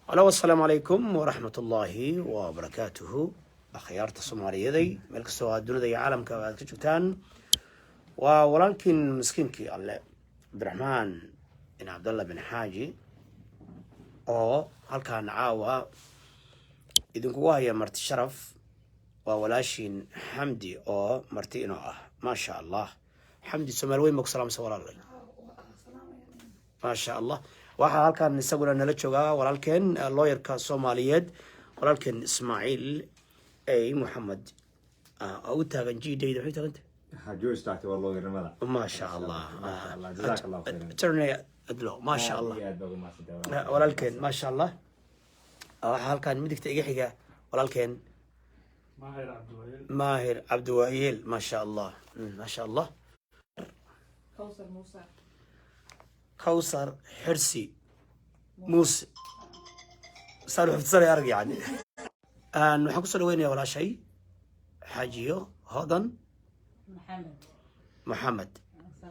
Hello, assalamu alaikum wa rahmatullahi wa barakatuhu. Akhyaarta Soomaaliyeed meel kastoo aad dunida iyo caalamka aad ka joogtaan waa walaalkiin miskiinkii alle Cabdiraxmaan bin Cabdallah bin Xaaji oo halkaan caawa idinkugu haya marti sharaf waa walaashiin Xamdi oo marti inoo ah maasha Allah. Xamdi Soomaali weyn baa salaam walaalay maasha Allah. waxaa halkaan isaguna nala jooga walaalkeen lawyerka Soomaaliyeed walaalkeen Ismaaciil ay Muhammad oo taagan jiidayda waxay taagantay جوز تاعتي والله رمضان ما شاء الله جزاك الله خير ترني ادلو ما شاء الله walaalkeen ما شاء الله waxaa halkaan midigta iga xiga walaalkeen ماهر عبد الوهيل ما شاء الله ما شاء الله كوثر حرسي موسى صار حفظي أرجع يعني نحن كسر وين ولا شيء حاجيو هذا محمد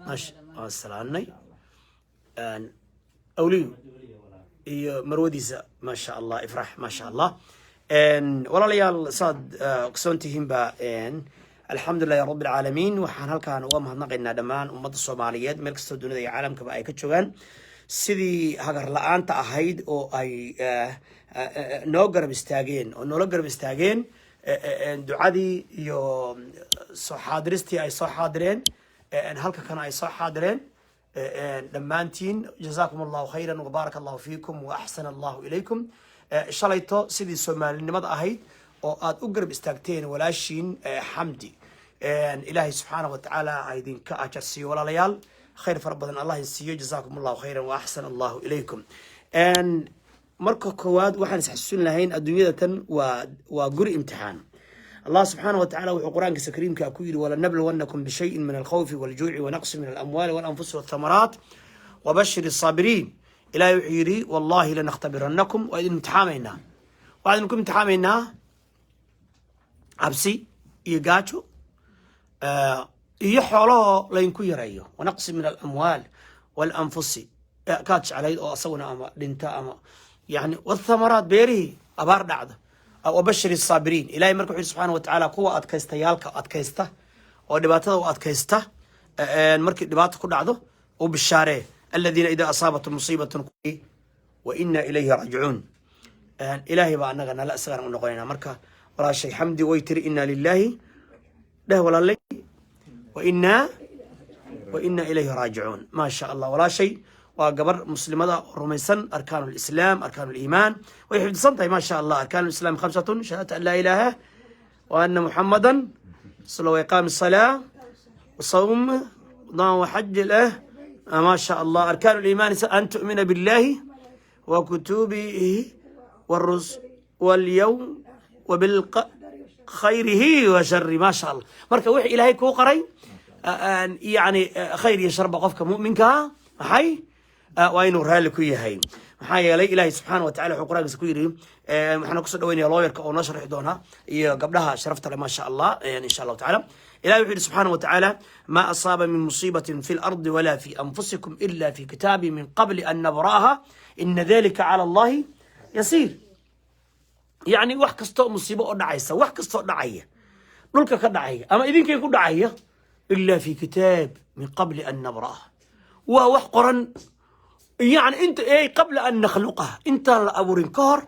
ماشي السلام أولي مروديزة ما شاء الله إفرح ما شاء الله ولا ليال صاد قسنتهم بان الحمد لله رب العالمين وحان halkaan uga mahadnaqaynaa dhamaan ummadda Soomaaliyeed meel kasta dunida iyo caalamkaba ay ka joogaan sidii hagar la'aanta ahayd oo ay noo garab istaageen oo noola garab istaageen ducadii iyo soo xaadiristii ay soo xaadireen halka kana ay soo xaadireen dhammaantiin jazakumullahu khayran wa barakallahu fiikum wa ahsana Allahu ilaykum shalayto sidii Soomaalinimada ahayd oo aad u garab istaagteen walaashiin Xamdi ilaahay subxaanahu wa tacaala idinka ajar siiyo walaalayaal khayr fara badan Allah siiyo jazakumullahu khayran wa ahsana Allahu ilaykum marka koowaad waxaan isxasuusin lahayn adduunyada tan waa guri imtixaan Allah subxaanahu wa tacaala wuxuu quraankiisa kariimka ku yiri wala nabluwannakum bi shay'in min al-khawfi wal-ju'i wa naqsin min al-amwali wal-anfusi wath-thamarat wa bashshir as-sabirin ilaahay wuxuu yiri wallahi lanakhtabirannakum wa idin imtixaamayna wa idin imtixaamayna cabsi iyo gaajo iyo xoolaha laynku yareeyo wanaqsi min al-amwal wal-anfusi kaad jeclayd oo asaguna ama dhinta ama yani wathamarat beerihi abaar dhacda wa bashir as-sabirin ilaahay markuu wuxuu subxaanahu wa tacaala kuwa adkaystayaalka adkaysta oo dhibaatada u adkaysta markii dhibaato ku dhacdo oo bishaare alladina idha asabatum musibatun wa inna ilayhi raji'un ilaahay baa anaga nala asgaan u noqonayna marka ولا شيء حمدي ويتر إنا لله ده ولا لي وإنا إليه راجعون ما شاء الله ولا شيء وقبر مسلم هذا رميسن أركان الإسلام أركان الإيمان ويحفظ صنطي ما شاء الله أركان الإسلام 5 شهادة أن لا إله وأن محمدا صلى وإقام الصلاة وصوم وحج له ما شاء الله أركان الإيمان أن تؤمن بالله وكتبه والرسل واليوم وبالخيره وشر ما شاء الله مركا وحي إلهي كو قري يعني خير يشرب قفك مؤمنك حي وين ورهالك يهي حي لي إلهي سبحانه وتعالى قرآن سكويري احنا قصد وين يا لويرك او نشرح دونها قبلها شرفت ما شاء الله يعني ان شاء الله تعالى إلهي وحي سبحانه وتعالى ما أصاب من مصيبة في الأرض ولا في أنفسكم إلا في كتاب من قبل أن نبراها إن ذلك على الله يسير يعني wax kasto musiibo oo dhacaysa wax kasto dhacaya dhulka ka dhacaya ama idinkay ku dhacaya illa fi kitab min qabl an nabraha wa wax qoran yani inta ay qabla an nakhluqaha inta la abuurin kahor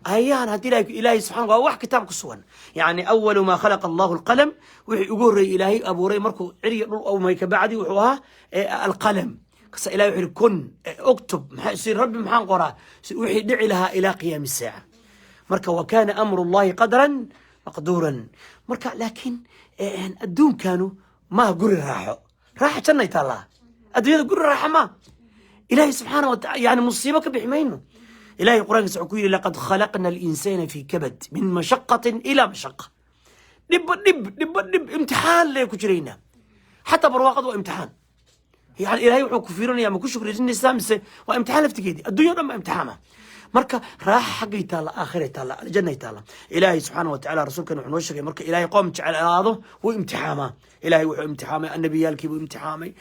ayaan hadii ilaahay subhanahu wa wax kitab ku sugan yani awwal ma khalaqa Allah al-qalam wixii ugu horeeyay ilaahay abuuray markuu ciriga dhul oo may ka bacdi wuxuu ahaa al-qalam kasa ilaahay wuxuu kun uktub maxay rabbi maxaan qoraa wixii dhici lahaa ila qiyaam as-saa'a marka وكان أمر الله قدرا مقدورا marka laakiin adduunkanu ma guri raaxo raaxo jannayta Allah adduunyada guri raaxo ma ilaahay subhanahu wa ta'ala yani musiibo ka bixmayno ilaahay quraankiisa wuxuu ku yiri laqad khalaqna al-insana fi kabad min mashaqqatin ila mashaqqa دب امتحان لا كجرينا حتى برواقد وامتحان يعني إلهي وحو كفيرون يا مكو شكر جن الإسلام وامتحان لفتكيدي الدنيا لما امتحانه مركا راح حقي تالا آخرة تالا الجنة تالا إلهي سبحانه وتعالى رسولك نحن وشك مركا إلهي قوم تعالى هذا وامتحامه إلهي وحو امتحامه النبي يالكي وامتحامه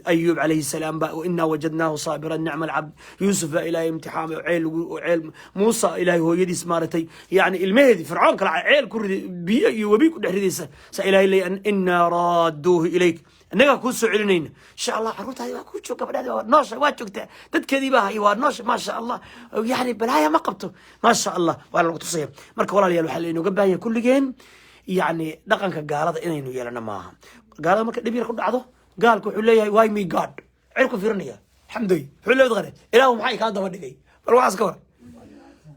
أيوب عليه السلام بقى وإنا وجدناه صابرا نعم العبد يوسف إلهي امتحامه وعيل موسى إلهي هو يدي سمارتي يعني المهدي فرعون كلا عيل كل بي وبيك دحريسه سإلهي لي أن إنا رادوه إليك نجا كوسو علنين إن شاء الله عروتها يبغى كوسو قبل ناش واجوكته تذكري بها يبغى ناش ما شاء الله يعني بلايا ما قبته ما شاء الله ولا تصير مرك ولا ليالو حل إنه قبل كل جين يعني دقنك قالت إنه يلنا معها قال مرك نبي ياخد عضو قال كحولي واي مي جاد عركوا فيرنيا الحمد لله حولي غيره إله معي كان ضمن دقي الواعظ كور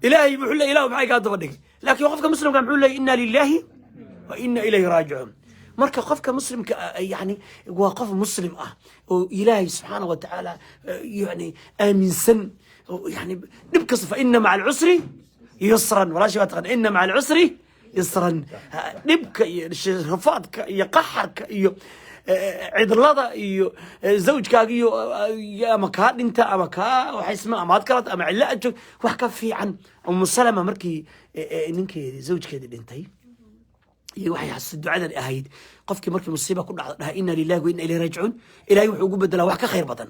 إلهي بحولي إله معي كان ضمن دقي لكن وقفك مسلم كان بحولي إنا لله وإنا إليه راجعون marka qofka muslimka yani waa qof muslim ah oo ilaahay subhanahu wa ta'ala yani aaminsan yani dib kasta fa inna ma'a al-usri yusran wala shay taqan inna ma'a al-usri yusran dibka iyo rafaadka iyo qaharka iyo cidlada iyo zawjkaaga iyo ama ka dhinta ama ka waxa isma ama kala ama cilaajo wax ka fiican Salama markii ninkeedii zawjkeedii dhintay iyo waxay xasuus ducadan ahayd qofkii markii musiiba ku dhacdo dhaha inna lillahi wa inna ilayhi raaji'un ilaahay wuxuu ugu bedelaa wax ka khayr badan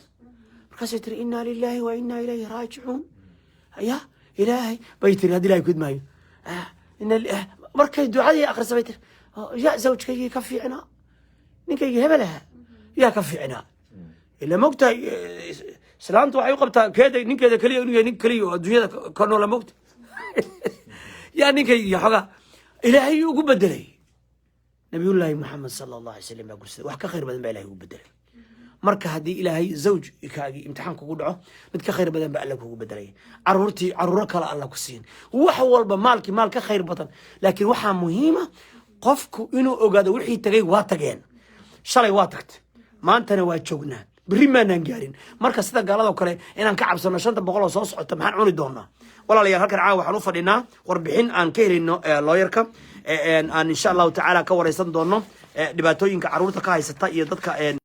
markaas ay tiri inna lillahi wa inna ilayhi raaji'un ya ilaahay bay tiri hadii ilaahay kudmaayo inna markay ducadii akhrisay tiri ya zawjkaygi ka fiicna ninkaygi hebelaha ya ka fiicna ila mogta islaamtu waxay u qabtaa ninkeeda kaliya inuu yahay nin kaliya oo adduunyada ka nool mogta ya ninkaygi xogaa ilaahay ugu bedelay نبي الله محمد صلى الله عليه وسلم يقول وحكى خير بدن بإلهي وبدله مركه هدي إلهي زوج كاجي امتحان كقولعه متك خير بدن بألك وبدله عرورك لا الله كسين وحول مالك خير بدن لكن وحى مهمة قفك إنه أجد وحي تجي واتجين شلي واتكت ما أنت نواجهنا بريما نجارين مركز سيدا قال هذا وكله إن كعب سنة شنطة بقول صوص تمحن عوني دونا ولا لي هكر عاو حنوفر لنا وربحين أن كير إنه لا يركب أن إن شاء الله تعالى كوريسان دونا دباتوين كعروض كاي ستا يدك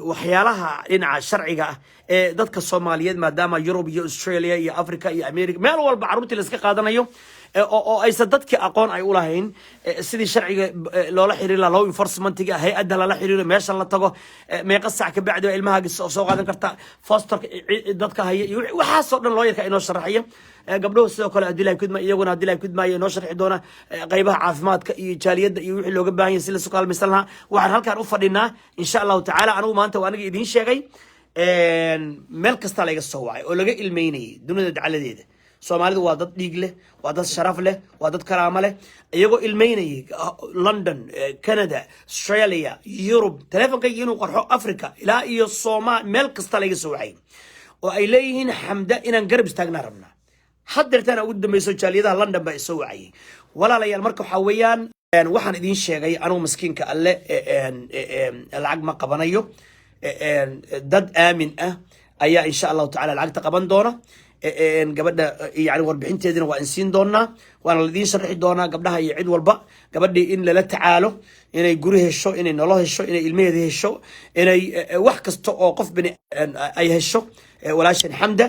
وحيالها إن على الشرعية دتك الصوماليين ما دام يوروب يا أستراليا يا أفريقيا يا أمريكا ما هو البعروض اللي قادنا يوم أو أي صدتك أقون أي أولهين سيدي الشرعي لا حرير لا يفرس منطقة هي أدى لا حرير ما شاء الله تجو ما يقصع كبعد علمها سوق هذا كرتا فاستر دتك هي وحاسة إن لايك إنه شرعية قبله سوق كل أدلة كد ما يجون أدلة كد ما ينشر عدونا غيبها عافمات يجاليد يروح لو جبها ينسل سوق مثلها وعن هالك أوفرنا إن شاء الله تعالى أنا وما أنت وأنا قاعدين شيء ملك استعلق الصواعي ولا جاء الميني دون على ذي Soomaalidu waa dad dhiig leh waa dad sharaf leh waa dad karaamo leh iyagoo ilmeynay London Canada Australia Europe telefonkayga inuu qarxo Africa ilaa iyo Soomaal meel kasta laga soo wacay oo ay leeyihiin xamda inaan garab istaagna rabna hadeertana ugu dambayso jaaliyadaha London baa soo wacay walaalayaal marka waxa weeyaan waxaan idin sheegay anuu miskiinka alle lacag ma qabanayo dad aamin ah ayaa insha Allah taala lacagta qaban doona gabadha yani warbixinteedina waa insiin doonaa waana la idiin sharxi doonaa gabdhaha iyo cid walba gabadhii in lala tacaalo inay guri hesho inay nolol hesho inay ilmaheeda hesho inay wax kasta oo qof bini ay hesho walaashan xamda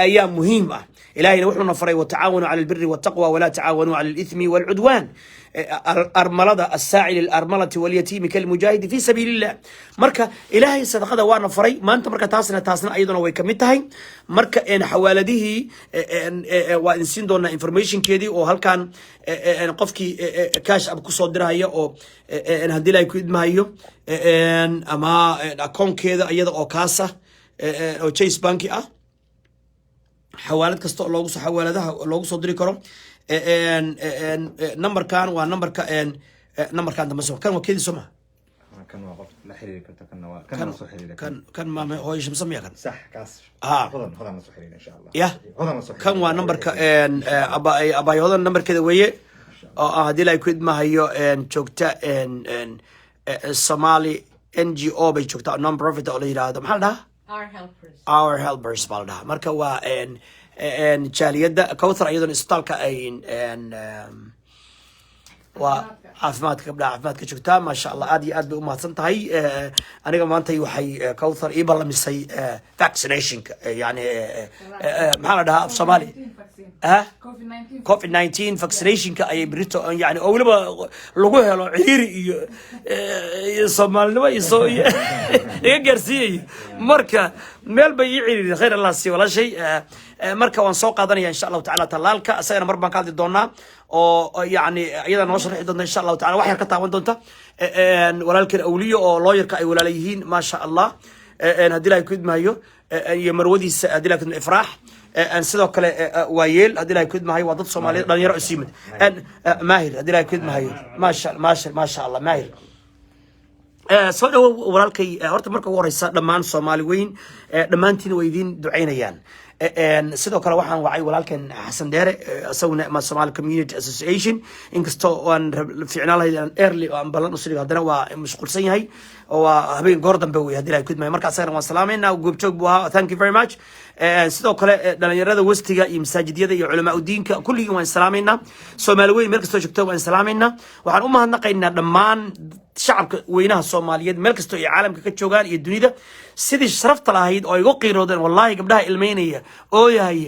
ayaa muhiim ah ilaahayna wuxuu na faray watacaawanu cala albirri wattaqwa walaa tacaawanu cala alithmi walcudwaan armalada asaaci lilarmalati walyatiimi kalmujaahidi fi sabiili illah marka ilaahay sadaqada waana faray maanta marka taasna ayaduna way kamid tahay marka xawaaladihii waa insiin doonaa informationkeedii oo halkan qofkii cash ab kusoo diraya oo haddii la ku idmahayo ama akoonkeeda iyada oo kaasa oo Chase Bank ah xawaalad kasta oo xawaaladaha loogu soo diri karo numberkan waa numberkan dama soo kan waa keedi soo ma kan waa qof la xiriir karta kan soo xiriir kan ma hooyo shamsamiya kan sax kaas hodan soo xiriir insha Allah ya kan waa numberka abayodan numberkeeda weeye oo hadii la ku idmahayo joogta Somali NGO bay joogta non profit oo la yiraahdo maxaa la dhahaa our helpers baa la dhahaa marka waa jaaliyada Kawthar iyadoo isbitaalka ay وعافماتك قبل عافماتك شكتها ما شاء الله عادي أدب وما تنتهي أنا كمان تي وحي كوثر إيبر لم يسي vaccination يعني محل ده في صومالي كوفيد 19 فاكسينيشن كأي بريتو يعني أول ما لقوها له عيري صومال ما يسو يجرسي مركا مال بيعيري خير الله سي ولا شيء marka waan soo qaadanaya insha Allah ta'ala talaalka asagana mar baan ka hadli doonaa oo yaani iyada noo sharxi doonta insha Allah ta'ala wax yar ka taaban doonta walaalkeen awliyo oo lawyer-ka ay walaalayihiin ma sha Allah hadii la kudmaayo iyo marwadiisa hadii la kudmaayo ifraax sidoo kale waayeel hadii la kudmaayo waa dad Soomaaliyeed dhalinyaro cusub maahir hadii la kudmaayo ma sha Allah maahir soo dhaw walaalkay horta marka ugu horeysa dhamaan Soomaali weyn dhamaantiin way idin duceynayaan sidoo kale waxaan wacay walaalkeen Xasan Deere asaguna ma Somali Community Association inkastoo aan fiicnaa lahayn early oo balan u soo hadana waa mashquulsan yahay oo habeen goor dambe way hadii ay kudmay marka asagana waan salaameynaa goobjoog buu ahaa thank you very much sidoo kale dhalinyarada wastiga iyo masaajidiyada iyo culamaa u diinka kulligiin waan salaameynaa Soomaali weyn meel kastoo joogto waan salaameynaa waxaan u mahadnaqaynaa dhammaan shacabka weynaha Soomaaliyeed meel kastoo ay caalamka ka joogaan iyo dunida sidii sharafta lahayd oo igu qiiroodeen wallahi gabdhaha ilmeynaya oo yahay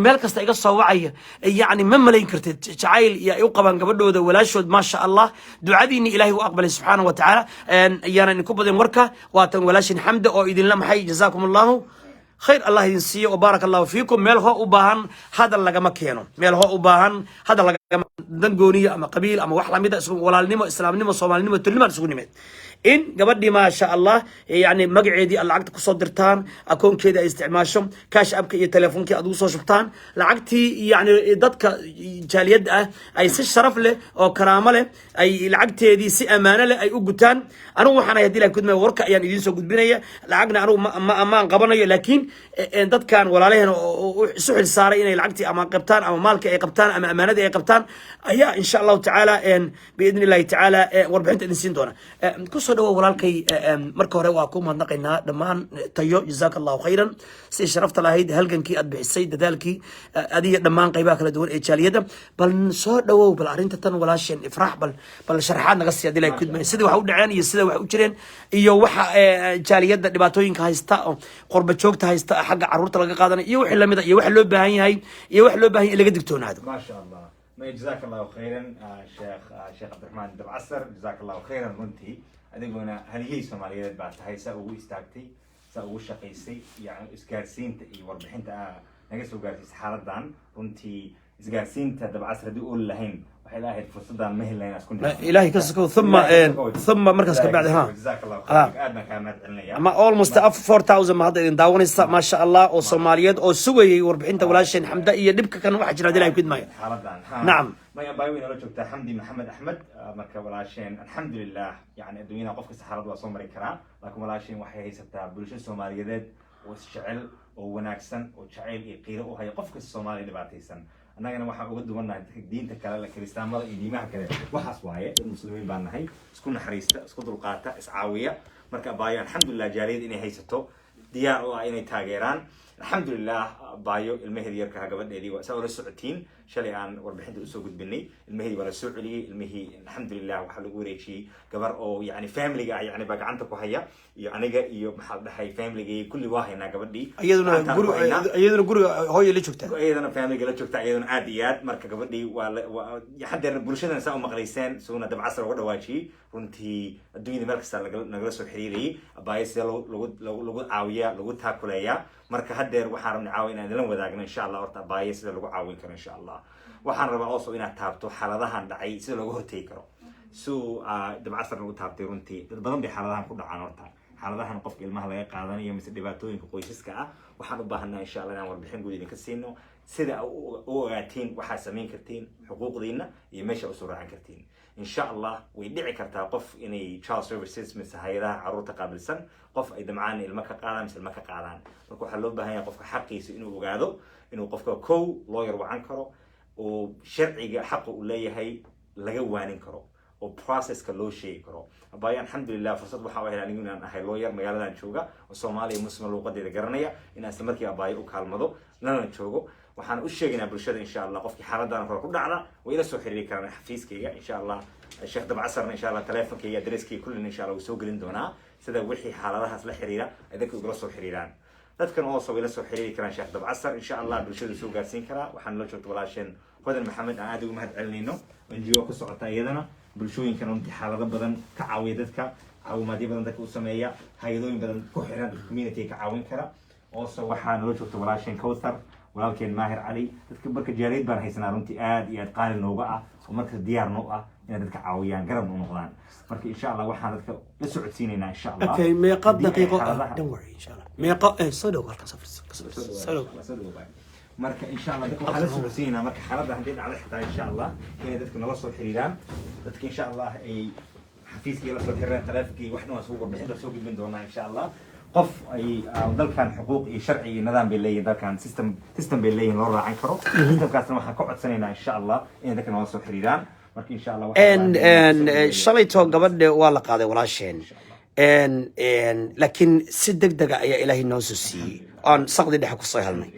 meel kasta iga soo wacaya yaani ma malayn kartid jacayl iyo ay u qabaan gabadhooda walaashood ma sha Allah ducadiina Ilaahay uu aqbalay subhanahu wa ta'ala ayaan ku badan warka waatan walaashin xamda oo idin la maxay jazaakumullahu خير الله ينسيه وبارك الله فيكم ميل هو أباهن هذا اللي جمع كيانو ميل هو أباهن هذا اللي جمع دنجونية أما قبيل أما واحد ميدا ولا النمو إسلام نمو صومال نمو تلمر سكون ميت إن قبل ما شاء الله يعني مقعدي العقد كصدرتان أكون كده استعماشهم كاش أبكي تلفون كي أدوسه شبتان العقدي يعني ضدك جاليد أي سش شرف له أو كرامة له أي العقد دي سي أمانة له أي أوجتان أنا وحنا يدي لك كد ما ورك يعني يدين سو قد بنيه العقد أنا ما قبلنا لكن ضد كان ولا عليه سحر صار إن العقد أما قبتان أما مالك أي قبتان أما أمانة أي قبتان أيا إن شاء الله تعالى إن بإذن الله تعالى وربحنت الإنسان دونا كسر walaalkay marka hore waa ku mahadnaqaynaa dhamaan tayo jazakallahu khayran si sharafta lahayd halgankii aad bixisay dadaalkii adiga dhamaan qaybaha kala duwan ee jaaliyada bal soo dhawow bal arinta tan walaasheen ifraax bal sharaxaad naga sii adilay kudmay sida wax u dhaceen iyo sida wax u jireen iyo waxa jaaliyada dhibaatooyinka haysta qurba joogta haysta xagga caruurta laga qaadanayo iyo wixii lamid ah iyo wax loo baahan yahay iyo wax loo baahan yahay laga digtoonaado ما شاء الله جزاك الله خيرا شيخ عبد الرحمن دبعسر جزاك الله خيرا runtii adiguna haligay Soomaaliyeed baa tahay saa ugu istaagtay saa ugu shaqaysay yani isgaarsiinta iyo warbixinta naga soo gaartay xaaladan runtii isgaarsiinta dabcasr hadii uu lahayn waxay ilaahay fursadan ma helayna isku ilaahay kasoo thumma markaas ka bacdi ha jazakallahu khayran aadna ka mahadcelinaya ama almost 4000 ma hadda idin daawanaysa ma sha Allah oo Soomaaliyeed oo sugayay warbixinta walaasheen xamda iyo dhibka kan waxa jira ilaahay kudmay xaaladan nacam ما يباوي نقول لك حمدي محمد أحمد مركب ولا شيء الحمد لله يعني الدنيا قف السحرات وصوم ركرا لكن ولا شيء وحي ستة بلش الصومالي ذات والشعل وناكسن وشعيل يقيل وهي قف الصومالي اللي بعتيسن أنا واحد أقول دمنا دين تكلم كريستيان ما يدي ما كذا واحد واحد المسلمين بعنا هاي سكون حريسة سكون القاطة إسعاوية مركب بايا الحمد لله جاريد إني هي ستة ديار وإني تاجران الحمد لله بايو المهدي يركها قبل دي وسأول السعتين شلي عن وربحنت السوق بني المهدي ولا السعودي المهي الحمد لله وحلو شيء قبر أو يعني فاميلي يعني بقى عندك وهي يعني جا محل حي فاميلي كل واحد هنا قبل دي أيضا جرو هاي اللي شفتها أيضا فاميلي اللي شفتها أيضا عاديات مركب قبل دي وحد برشلونة ساو مقليسان سونا دب عصر ولا واجي runtii adduunyada meel kasta nagala soo xiriiriyay abaayada lagu caawiya lagu taakuleeya marka hadeer waxaan rabnaa caawin inaan la wadaagno insha Allah horta abaayada sida lagu caawin karo insha Allah waxaan rabaa also inaad taabto xaaladahan dhacay sida lagu hortagi karo dabcasar lagu taabtay runtii dad badan bay xaaladahan ku dhacaan horta xaaladahan qofka ilmaha laga qaadanayo mise dhibaatooyinka qoysaska waxaan u baahanaa insha Allah inaan warbixin guud idinka siino sida u ogaatiin waxa sameyn kartiin xuquuqdiina iyo meesha u soo raacan kartiin إن شاء الله ويدعي كرتا قف إني child services مثل هيدا عروض قبل سن قف إذا معاني المكة قادم مثل المكة قادم نكو حلو بهاي قف حقي إنه وقاعده إنه قف كو lawyer وعنكره وشرعي حقه ولاي هاي لجوانين كرو وبروسس كلو شيء كرو بايا الحمد لله فرصة بحاول يعني نقول أنا هاي lawyer مجال نشوجا وصومالي مسلم لو قد يذكرني إن أستمر كي أباي وكالمدو لنا نشوجو waxaan u sheegaynaa bulshada insha allah qofkii xaaladaan hore ku dhacda way ila soo xiriiri karaan xafiiskayga insha allah sheekh dabcasarna insha allah teleefonkayga adreskayga kullina insha allah wuu soo gelin doonaa sida wixii xaaladahaas la xiriira ay dadka ugala soo xiriiraan dadkan oo way la soo xiriiri karaan sheekh dabcasar insha allah bulshada soo gaarsiin karaa waxaan la joogto walaasheen hodan maxamed aan aad ugu mahad celinayno NGO ku socota iyadana bulshooyinkan runtii xaalado badan ka caawiya dadka caawimaadyo badan dadka u sameeya hay-adooyin badan ku xiran community ka caawin kara also waxaa nala joogta walaasheen Kawthar walaalkeen Maahir Cali dadka marka jaaliyad baan haysanaa runtii aad iyo aad qaali nooga ah oo marka diyaar noo ah inay dadka caawiyaan garab u noqdaan marka insha Allah waxaan dadka la socodsiinaynaa insha Allah okay meeqa daqiiqo don't worry insha Allah meeqa soo halka safar marka insha Allah dadka waxaa la socodsiinaynaa marka xaaladda haddii dhacdo xitaa insha Allah inay dadka nala soo xiriiraan dadka insha Allah ay xafiiskii la soo xiriiraan taleefankii waxna waa soo warbixin la soo gudbin doonaa insha Allah qof ay dalkan xuquuq iyo sharci iyo nidaam bay leeyihiin dalkan system bay leeyihiin loo raacan karo systemkaasna waxaan ka codsanaynaa insha Allah inay dadka nala soo xiriiraan marka insha Allah shalayto gabadha waa la qaaday walaasheen laakiin si degdeg ah ayaa ilaahay noo soo siiyey aan saqdi dhexe ku soo helnay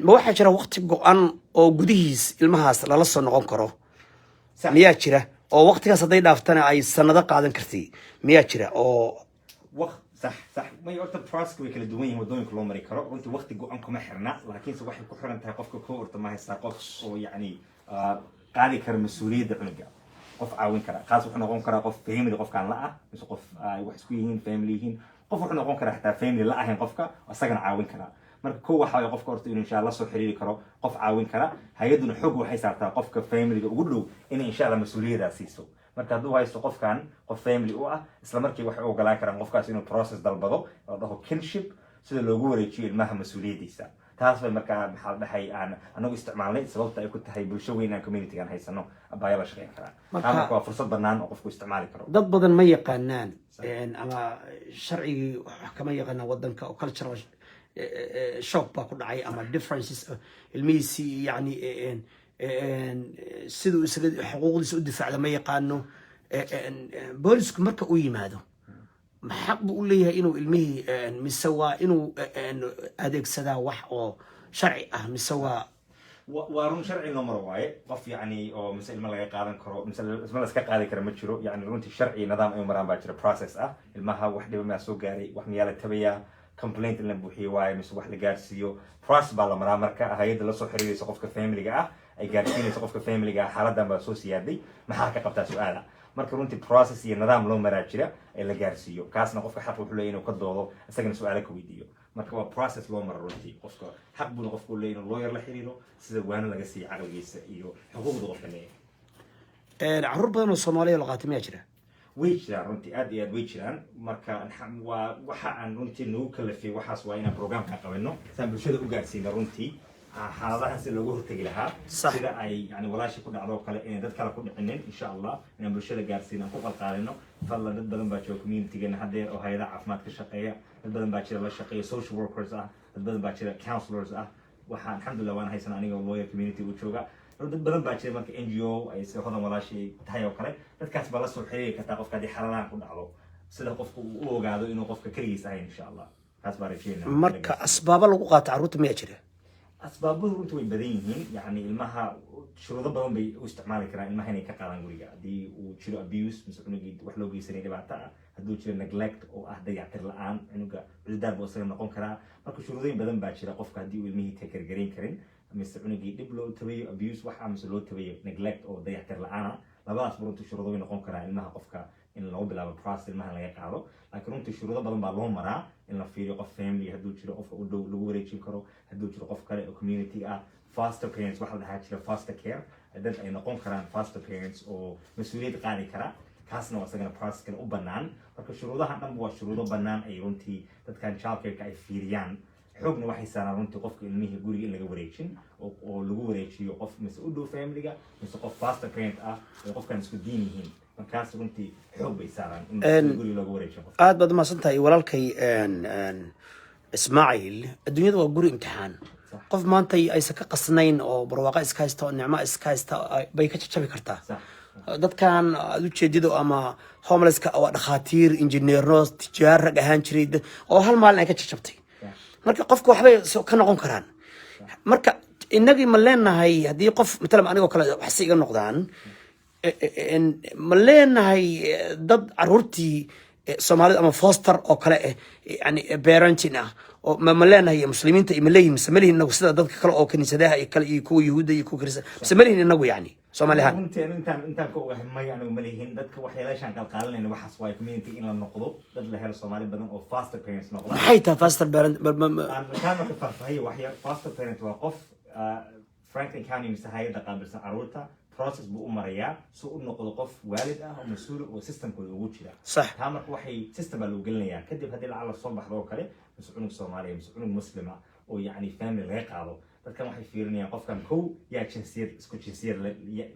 ma waxaa jira waqti go'an oo gudihiis ilmahaas lala soo noqon karo miyaa jira oo waqtigaas hadday dhaaftana ay sanado qaadan kartay miyaa jira oo صح ما يقول تراست ويكل دوين ودوين كلهم مريكرو وانت وقت جو أنكم حرنا لكن سو واحد كحرنا انت قفك كورت ما هي ساقف أو يعني قاعد يكرم مسؤولية دعنقة قف عاون كرا خاص وحنا قوم كرا قف فهم اللي قف كان لا بس قف واحد سكويهين فامليهين قف وحنا قوم كرا حتى فهم اللي لا هين قفك وسجن عاون كرا marka ko waxa qof ka horta in insha Allah soo xiriiri karo qof caawin kara hay'aduna xog waxay saartaa qofka family ugu dhow in insha Allah mas'uuliyada siiso marka haduu haysto qofkan qof family u ah isla markii wax uu ogolaan karaan qofkaas inuu process dalbado oo dhaho kinship sida loogu wareejiyo ilmaha mas'uuliyadiisa taas bay marka maxaa dhahay aan anagu isticmaalnay sababta ay ku tahay bulsho weyn aan community-gan haysano abaaya la shaqeyn karaa marka waa fursad banaan oo qofku isticmaali karo dad badan ma yaqaanaan ama sharcigi wax kama yaqaanaan wadanka oo cultural shock baa ku dhacay ama differences ilmihiisi yani siduu isaga xuquuqdiisa u difaacda ma yaqaano boolisku marka uu yimaado xaq buu u leeyahay inuu ilmihii mise waa inuu adeegsadaa wax oo sharci ah mise waa run sharci loo maro waaye qof yani oo mise ilma laga qaadan karo mise ilma la iska qaadi kara ma jiro yani runtii sharci nidaam ay maraan baa jira process ah ilmaha wax dhiba ma soo gaaray wax miyaa la tabaya complaint la buuxiyo waaye mise wax la gaarsiiyo process baa la maraa marka hay'adda la soo xiriiraysa qofka family-ga ah ay gaarsiinaysa qofka family-ga ah xaaladdan baa soo siyaaday maxaa ka qabtaa su'aala marka runtii process iyo nidaam loo maraa jira ee la gaarsiiyo kaasna qofka xaq wuxuu leeyahay inuu ka doodo isagana su'aalo ka weydiiyo marka waa process loo maro runtii qofka xaq buu qofku leeyahay inuu lawyer la xiriiro sida waana laga siiyo caqligiisa iyo xuquuqda qofka leeyahay carruur badan oo Soomaaliya la qaatay ma jira way jiraan runtii aad iyo aad way jiraan marka waa waxa aan runtii nagu kalafay waxaas waa inaan programka qabano saan bulshada u gaarsiino runtii xaaladahaas loogu hortagi lahaa sida ay yani walaasha ku dhacdo kale in dad kale ku dhicinin insha Allah inaan bulshada gaarsiino ku qalqaalino fadlan dad badan baa jooga community-ga hadda oo hay'adaha caafimaad ka shaqeeya dad badan baa jira la shaqeeya social workers ah dad badan baa jira counselors ah waxaan alxamdulillah waan haysan aniga lawyer community u jooga dad badan baa jira marka NGO ay soo hodan walaashay tahay oo kale dadkaas baa la soo xiriiri kartaa qofka hadii xaaladaan ku dhacdo sida qofku uu ogaado inuu qofka kaligiis ahayn insha Allah taas baa rajeynaa marka asbaabo lagu qaato carruurta ma jira asbaabuhu runtii way badan yihiin yani ilmaha shuruudo badan bay u isticmaali karaan ilmaha inay ka qaadaan guriga haddii uu jiro abuse mise cunugii wax loo geysanay dhibaato ah hadduu jiro neglect oo ah dayactir la-aan cunuga cududaar buu isaga noqon karaa marka shuruudooyin badan baa jira qofka haddii uu ilmihii takargarayn karin mise cunugii dhib loo tabayo abuse waxa mise loo tabayo neglect oo dayactir la-aana labadaas runtii shuruudo way noqon karaan ilmaha qofka in lagu bilaabo process ilmaha laga qaado laakiin runtii shuruudo badan baa loo maraa in la fiiriyo qof family hadduu jiro qofka u dhow lagu wareejin karo hadduu jiro qof kale oo community ah foster parents waxa la dhahaa jira foster care dad ay noqon karaan foster parents oo mas'uuliyad qaadi kara kaasna waa isagana process kale u bannaan marka shuruudaha dhanba waa shuruudo bannaan ay runtii dadkan child care-ka ay fiiriyaan xogna waxay saaraan runtii qofka ilmihii guriga in laga wareejin oo lagu wareejiyo qof mise u dhow family-ga mise qof foster parent ah oo qofkan isku diin yihiin markaas runtii xoog bay saaraan in guriga looga wareejiyo qof aad baad mahadsan tahay walaalkay Ismaaciil adduunyada waa guri imtixaan qof maanta aysan ka qasnayn oo barwaaqo iska haysta oo nicmo iska haysta bay ka jabi kartaa dadkan aad u jeedido ama homelesska waa dhakhaatiir injineerno tijaar rag ahaan jiray oo hal maalin ay ka jabtay marka qofku waxbay ka noqon karaan marka innagii ma leenahay haddii qof matalan anigoo kale waxsi iga noqdaan ma leenahay dad caruurtii soomaalida ama foster oo kale yani parenting ah oo ma leenahay muslimiinta ma leeyihin mise ma lihin inagu sida dadka kale oo kaniisadaha iyo kale iyo kuwa yuhuudda iyo kuwa kirista mise ma lihin inagu yani soomaali ahaan intaan ka ogahay maya anigu ma lihin dadka waxyaalaashaan qalqaalinayna waxaas waay community in la noqdo dad la helo soomaali badan oo foster parents noqda maxay tahay foster parent kaan marka faahfaahiyo waxya foster parent waa qof Franklin County mise hay'adda qaabilsan caruurta process buu u marayaa si uu noqdo qof waalid ah oo mas'uul oo systemkooda ugu jira صح taa marka waxay system baa loo gelinayaa kadib haddii lacala soo baxdo oo kale mise cunug Soomaaliya mise cunug muslima oo yacni family laga qaado dadkan waxay fiirinayaan qofkan kow yaa jinsiyad isku jinsiyad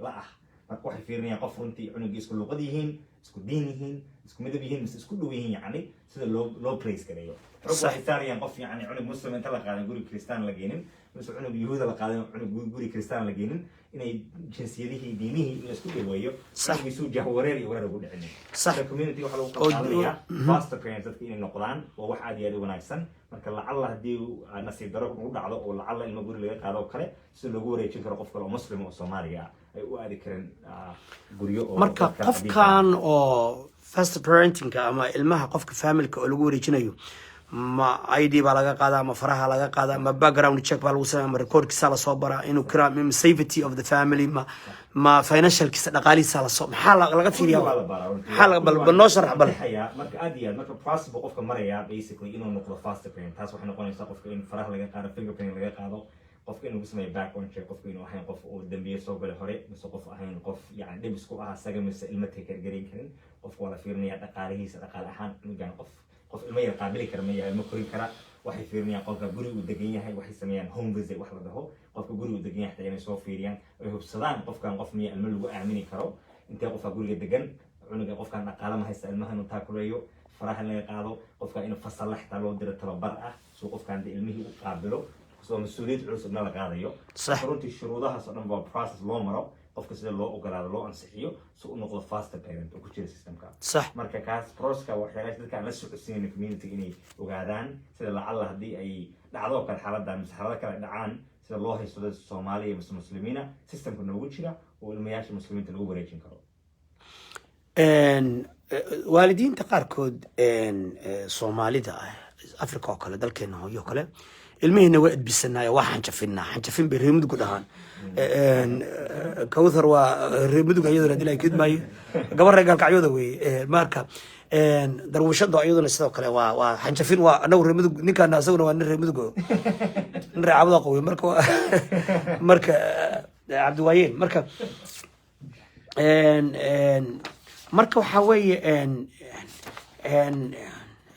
la ah marka waxay fiirinayaan qof runtii cunugii isku luqad yihiin isku diin yihiin isku midab yihiin mise isku dhow yihiin yacni sida loo place gareeyo waxay saarayaan qof yacni cunug muslim inta la qaadan guri kristaan la geenin mise cunug yuhuuda la qaadan cunug guri kristaan la geenin inay jinsiyadihii diinihii la isku dhaweeyo isu jahwareer iyo wareer ugu dhicin صح community waxa lagu qaadanayaa foster parents dadka inay noqdaan oo wax aad iyo aad u wanaagsan marka lacala haddii nasiib daro ugu dhacdo oo lacala ilmo guri laga qaado oo kale si loogu wareejin karo qof kale oo muslim oo Soomaaliya ay u aadi kareen guryo oo marka qofkan oo foster parenting ama ilmaha qofka family-ka oo lagu wareejinayo ma ID baa laga qaadaa ma faraha laga qaadaa ma background check baa lagu sameeyaa ma recordkiisa la soo baraa inuu kira safety of the family ma financialkiisa dhaqaalihiisa la soo maxaa laga fiiriyaa maxaa laga bal noo sharax bal marka aad iyo aad marka possible qofka maraya basically inuu noqdo foster parent taas waxay noqonaysaa qofka in faraha laga qaado fingerprint laga qaado qofka inuu sameeyo background check qofka inuu ahayn qof oo dambiye soo galay hore mise qof ahayn qof yani dhib isku ah asaga mise ilmo taker garin karin qofka waa la fiirinayaa dhaqaalihiisa dhaqaale ahaan nugan qof ilmo yar qaabili kara ma yahay ilmo korin kara waxay fiirinayaan qofka guriga uu degan yahay waxay sameeyaan home visit wax la dhaho qofka guriga uu degan yahay inay soo fiiriyaan ay hubsadaan qofkan qof miya ilmo lagu aamini karo intee qofka guriga degan cunuga qofkan dhaqaale ma haysta ilmaha inuu taakuleeyo faraha laga qaado qofka inuu fasal la xitaa loo diro tababar ah soo qofkan ilmihii u qaabilo soo mas'uuliyad culus la qaadayo runtii shuruudahaas oo dhan waa process loo maro qofka sida loo ogolaado loo ansixiyo si uu noqdo foster parent oo ku jira systemka صح marka kaas processka waxyaalaha dadka la socodsiinayna community inay ogaadaan sida lacala haddii ay dhacdo kale xaaladdan mise xaalado kale dhacaan sida loo haysto dad Soomaaliya mise muslimiina systemka noogu jira oo ilmayaasha muslimiinta lagu wareejin karo waalidiinta qaarkood Soomaalida Afrika oo kale dalkeena hooyo kale ilmihiina waa edbisanaayo waa xanjafin bay reemud ku dhahaan kawthar waa reemudug ayaduna dilay kidmaayo gabar reegal kacyooda weey marka darwashada ayaduna sidoo kale waa xanjafin waa anagu reemudug ninkan asaguna waa nin reemudug nin raacabada qowe marka Cabdiwaayeen marka waxa weeye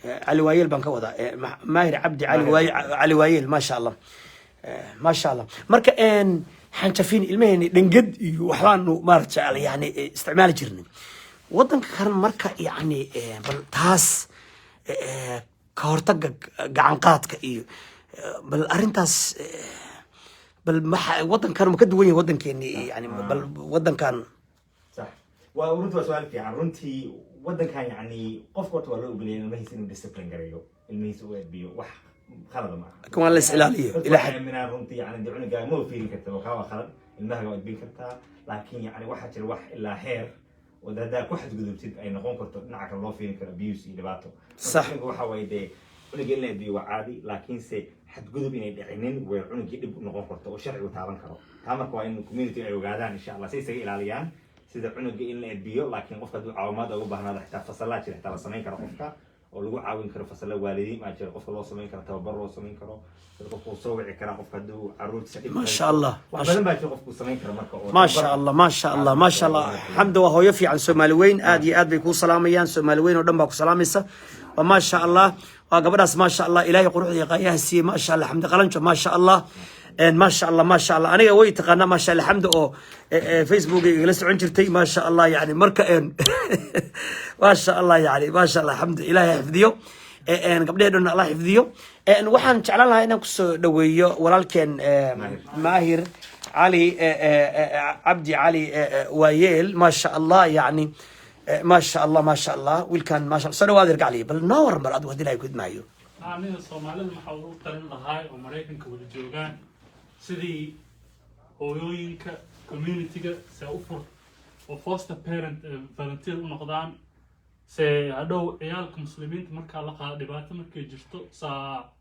علي وايل بان كودا ماهر عبدي علي وايل ما شاء الله ما شاء الله marka xanjafin ilmaheen dhangad iyo waxbaanu maartay yani isticmaal jirnay wadanka kan marka yani bal taas ka hortaga gacan qaadka iyo bal arintaas bal wadankan ma ka duwan yahay wadankeeni yani bal wadankan صح ورنتي سؤال في رنتي ودنكان يعني قف قط ولا أقولين المهيس إنه discipline قريو المهيس هو بيو وح خلد معه كمان الاستقلالية إلى حد من رنتي يعني دعونا قال مو فيني كتب وكوا خلد المهجة قد بين كتب لكن يعني واحد الوح إلا هير وده واحد قدر تد أي نقوم كتب نعك الله فيني كأبيوس اللي بعته صح هو حوالي قلنا قلنا بيو عادي لكن سي حد قدر بين العينين وعنا كده نقوم كتب وشرع وتعبان كرو تعمل كوين community أيوة قاعدين إن شاء الله سيسي إلى sida cunuga in la edbiyo laakiin qofka duu caawimaad ugu baahnaada xitaa fasalaad jira xitaa la sameyn karo qofka oo lagu caawin karo fasala waalidiin ma jira qofka loo sameyn karo tababar loo sameyn karo qofka uu soo wici kara qofka duu caruurtiisa ما شاء الله badan baa jira qofku sameyn karo marka oo ما شاء الله ما شاء الله ما شاء الله حمد وهو في عن سومالي وين آدي آد بيكون سلاميان سومالي وين ودم باكو سلاميسا وما شاء الله وقبل ما شاء الله إلهي قروح يقايا السي ما شاء الله حمد قلنشو ما شاء الله ما شاء الله ما شاء الله أنا وي تقنا ما شاء الله الحمد أو فيسبوك جلست عنجرتي ما شاء الله يعني مركئين ما شاء الله يعني ما شاء الله الحمد لله يحفظيه قبل أن الله يحفظيه وحن تعلن لها إنك دويو ولكن ماهر علي عبدي علي وايل ما شاء الله يعني ما شاء الله ما شاء الله ويلكان ما شاء الله سنة وادر قالي بل نور مراد ودي لا يكون معي أنا الصومالي المحاولة قرن لهاي ومريكن كبر الجوجان سدي hooyooyinka communityga se u fur oo foster parent volunteer u noqdaan se hadhow ciyaalka muslimiinta markaa la qaado dhibaato markay jirto saa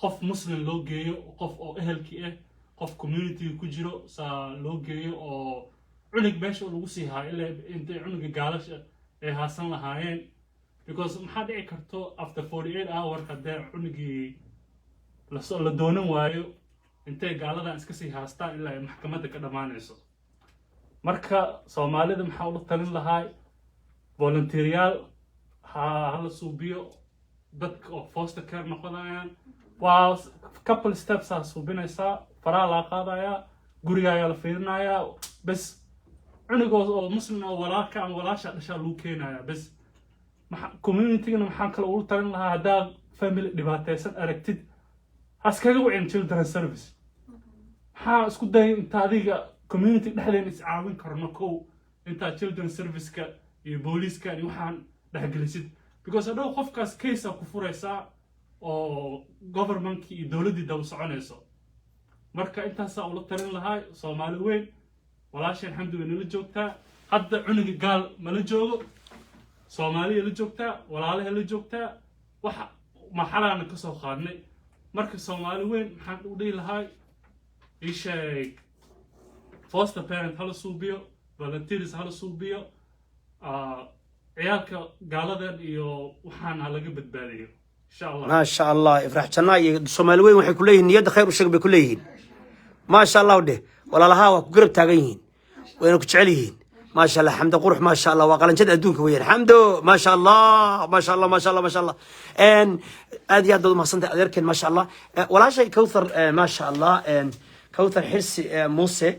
qof muslim loo geeyo qof oo ehelkii ah qof communityga ku jiro saa loo geeyo oo cunug meesha lagu sii haayo ilaa intay cunuga gaalasha ay haasan lahaayeen because maxaa dhici karto after 48 hours haddee cunugii la doonan waayo intay gaaladan iska sii haastaan ilaa ay maxkamadda ka dhammaanayso marka soomaalida maxaa ula talin lahaa volunteeryaal hala suubiyo dadka oo foster care noqonayaan waa couple steps aa suubinaysaa faraa laa qaadayaa gurigaayaa la fiirinayaa bes cunugoo oo muslim oo walaalka ama walaasha dhashaa lagu keenayaa bes communitygana maxaan kale ula talin lahaa haddaa family dhibaataysan aragtid haskaga wicin children service maxaa isku dayay inta adiga community dhexdeena is caawin karno kow intaa children serviceka iyo booliiska iyo waxaan dhexgelisid because hadhow qofkaas case ku furaysaa oo governmentkii iyo dowladdii daba soconayso marka intaasaa ula talin lahaa soomaali weyn walaasheen xamdi way nala joogtaa hadda cunuga gaal mala joogo soomaaliya la joogtaa walaalaha la joogtaa waxa maxalaana ka soo qaadnay marka soomaali weyn maxaan u dhihi lahaa ii sheeg foster parent hala suubiyo volunteers hala suubiyo ciyaalka gaaladan iyo waxaan ha laga badbaadiyo insha allah ما شاء الله افرح جناي الصومالي وين waxay ku leeyihiin niyada khayr u sheeg bay ku leeyihiin ما شاء الله wade walaalaha waa ku garab taagan yihiin wayna ku jecel yihiin ما شاء الله حمد قروح ما شاء الله وقلنجد ادونك وين حمدو ما شاء الله ما شاء الله ما شاء الله ما شاء الله ان ادي هذا ما صنت ادركن ما شاء الله ولا شيء كوثر ما شاء الله كوثر حرسي موسى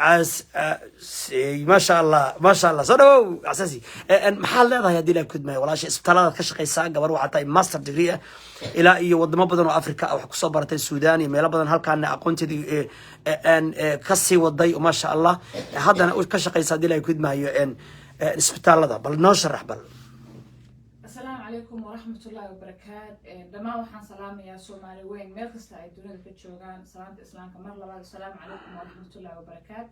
عاز ما شاء الله ما شاء الله صدو اساسي محل هذا يدي لك كدمه ولا شيء اسبتالada ka shaqeysa gabar waxa tay master degree ila iyo wadamo badan oo Afrika ah wax ku soo baratay Suudaan iyo meelo badan halkaan aqoonteedii ka sii waday ma sha Allah haddana ka shaqeysa hadii ay kudmaayo isbitaalada bal noo sharax bal السلام عليكم ورحمة الله وبركاته دما وحن سلام يا سومالي وين ميل كستا اي دونيدا كجوغان سلامة اسلامك مر لباد السلام عليكم ورحمة الله وبركاته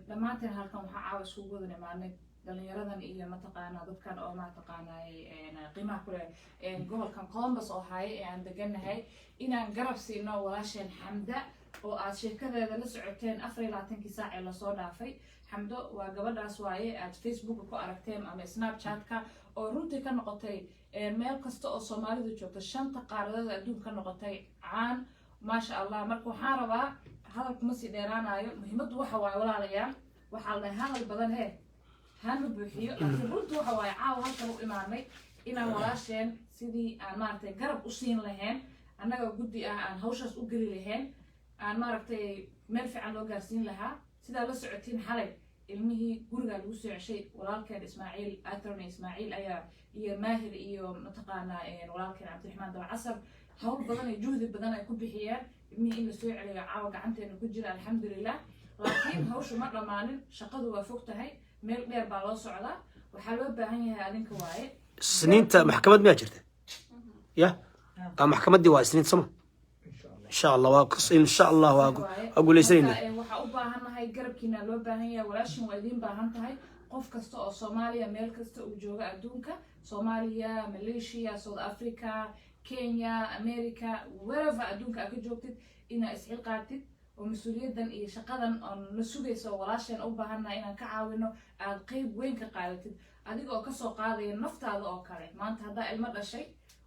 دمانتين هالكم waxaa caawas ugu wadana maanay dhalinyaradan iyo mataqaana dadkan oo ma taqaanay qiimaha kule gobolkan Columbus oo hay aan deganahay inaan garab siino walaasheen Xamda oo aad sheekadeeda la socoteen 24 saac ee la soo dhaafay Xamdo waa gabadhaas waaye aad Facebook ku aragteen ama Snapchat-ka oo runtii ka noqotay meel kasta oo Soomaalidu joogto shanta qaaradood adduunka ka noqotay caan ma sha Allah marka waxaan rabaa hadalku ma sii dheeraanayo muhiimadu waxa waaye walaalayaal waxa la hadal badan hanu buuxiyo laakiin runtii waxa waaye caaw halkan u imaanay inaan walaasheen sidii aan maartay garab u siin lahayn annaga guddi ah aan hawshaas u gali lahayn aan maartay meel fiican loo gaarsiin lahaa sida la socotiin xalay ilmihii guriga lagu soo ceshay walaalkeen Ismaaciil Atron Ismaaciil ayaa iyo Maahir iyo mataqaana walaalkeen Cabdiraxmaan Dabacasar hawl badan iyo juhdi badan ay ku bixiyeen ilmihii in la soo celiyo caawa gacanteena ku jira alxamdulillah laakiin hawshu ma dhamaanin shaqadu waa fog tahay meel dheer baa loo socdaa waxaa loo baahan yahay adinka waaye سنينتا محكمة ما جرت يا محكمة دي واسنين سما إن شاء الله واقص إن شاء الله أقول لسنين waxaa u baahannahay garabkiina loo baahan yahay walaashin waa idin baahan tahay qof kasta oo Soomaaliya meel kasta uu jooga adduunka Soomaaliya Malaysia South Africa Kenya America wherever adduunka aad ka joogtid ina isxil qaatid oo mas'uuliyadan iyo shaqadan oo la sugayso walaashin u baahannahay inaan ka caawino aad qayb weyn ka qaadatid adiga oo ka soo qaadaya naftaada oo kale maanta hadaa ilmo dhashay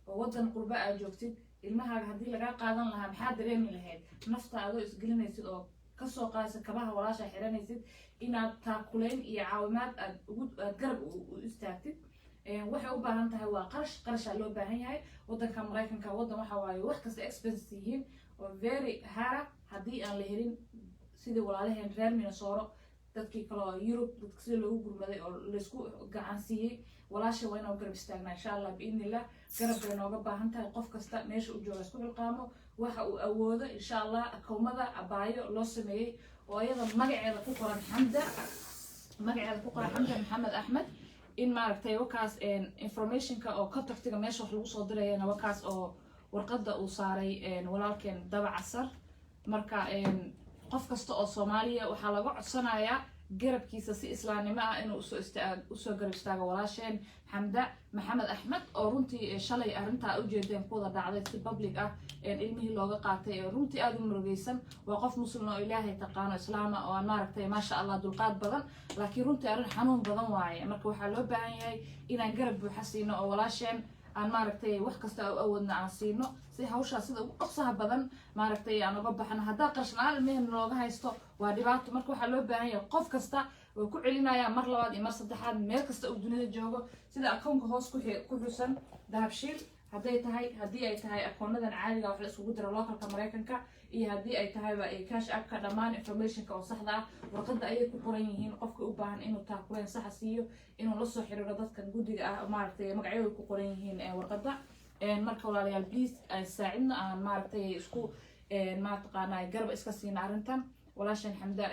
oo wadan qurba aad joogtid ilmahaaga hadii laga qaadan lahaa maxaa dareemi lahayd naftaada oo isgelinaysid oo ka soo qaadaysa kabaha walaasha xiranaysid inaad taakuleen iyo caawimaad aad garab u istaagtid waxay u baahan tahay waa qarash loo baahan yahay wadanka Mareykanka wadan waxa waaye wax kasta expensive yihiin oo very hard hadii aan la helin sidii walaalaheen reer Minnesota dadkii kale oo Europe dadka si loogu gurmaday oo la isku gacan siiyay walaasha waa inuu garab istaagnaa insha Allah biidnillah garab bay nooga baahan tahay qof kasta meesha uu joogo isku xilqaamo waxa uu awoodo insha Allah akoomada abaayo loo sameeyay oo ayada magaceeda ku qoran Xamda Maxamed Axmed in maaragtay wakaas informationka oo contactiga meesha wax lagu soo dirayna wakaas oo warqada uu saaray walaalkeen Dabacasar marka qof kasta oo Soomaaliya waxaa laga codsanayaa garabkiisa si islaamnimo ah inuu usoo garab istaago walaasheen Xamda Maxamed Axmed oo runtii shalay arinta u jeedeen kuwada dhacday si public ah ilmihii looga qaatay runtii aad u murugaysan waa qof muslim oo Ilaahay taqaano islaam oo aan maaragtay ma sha Allah dulqaad badan laakiin runtii arin xanuun badan waaye marka waxaa loo baahan yahay inaan garab buuxa siino oo walaasheen aan maaragtay wax kasta oo awoodna aan siino si hawsha sida ugu dhaqsaha badan maaragtay aan uga baxno hadaa qarshnaan ilmihii looga haysto waa dhibaato marka waxaa loo baahan yahay qof kasta oo ku celinaya mar labaad iyo mar saddexaad meel kasta oo dunida joogo sida akoonka hoos ku xusan dahabshiil haddii ay tahay akoonadan caadiga wax la isugu diro localka Mareykanka iyo haddii ay tahay cash app-ka dhammaan informationka oo saxda ah warqadda ayay ku qoran yihiin qofka u baahan inuu taakuleen sax siiyo inuu la soo xiriiro dadkan guddiga ah maaragtay magacyadooda ku qoran yihiin warqadda marka walaalayaal please ay saacidna aan maaragtay isku ma taqaanaa garab iska siina arrintan walaashan Xamda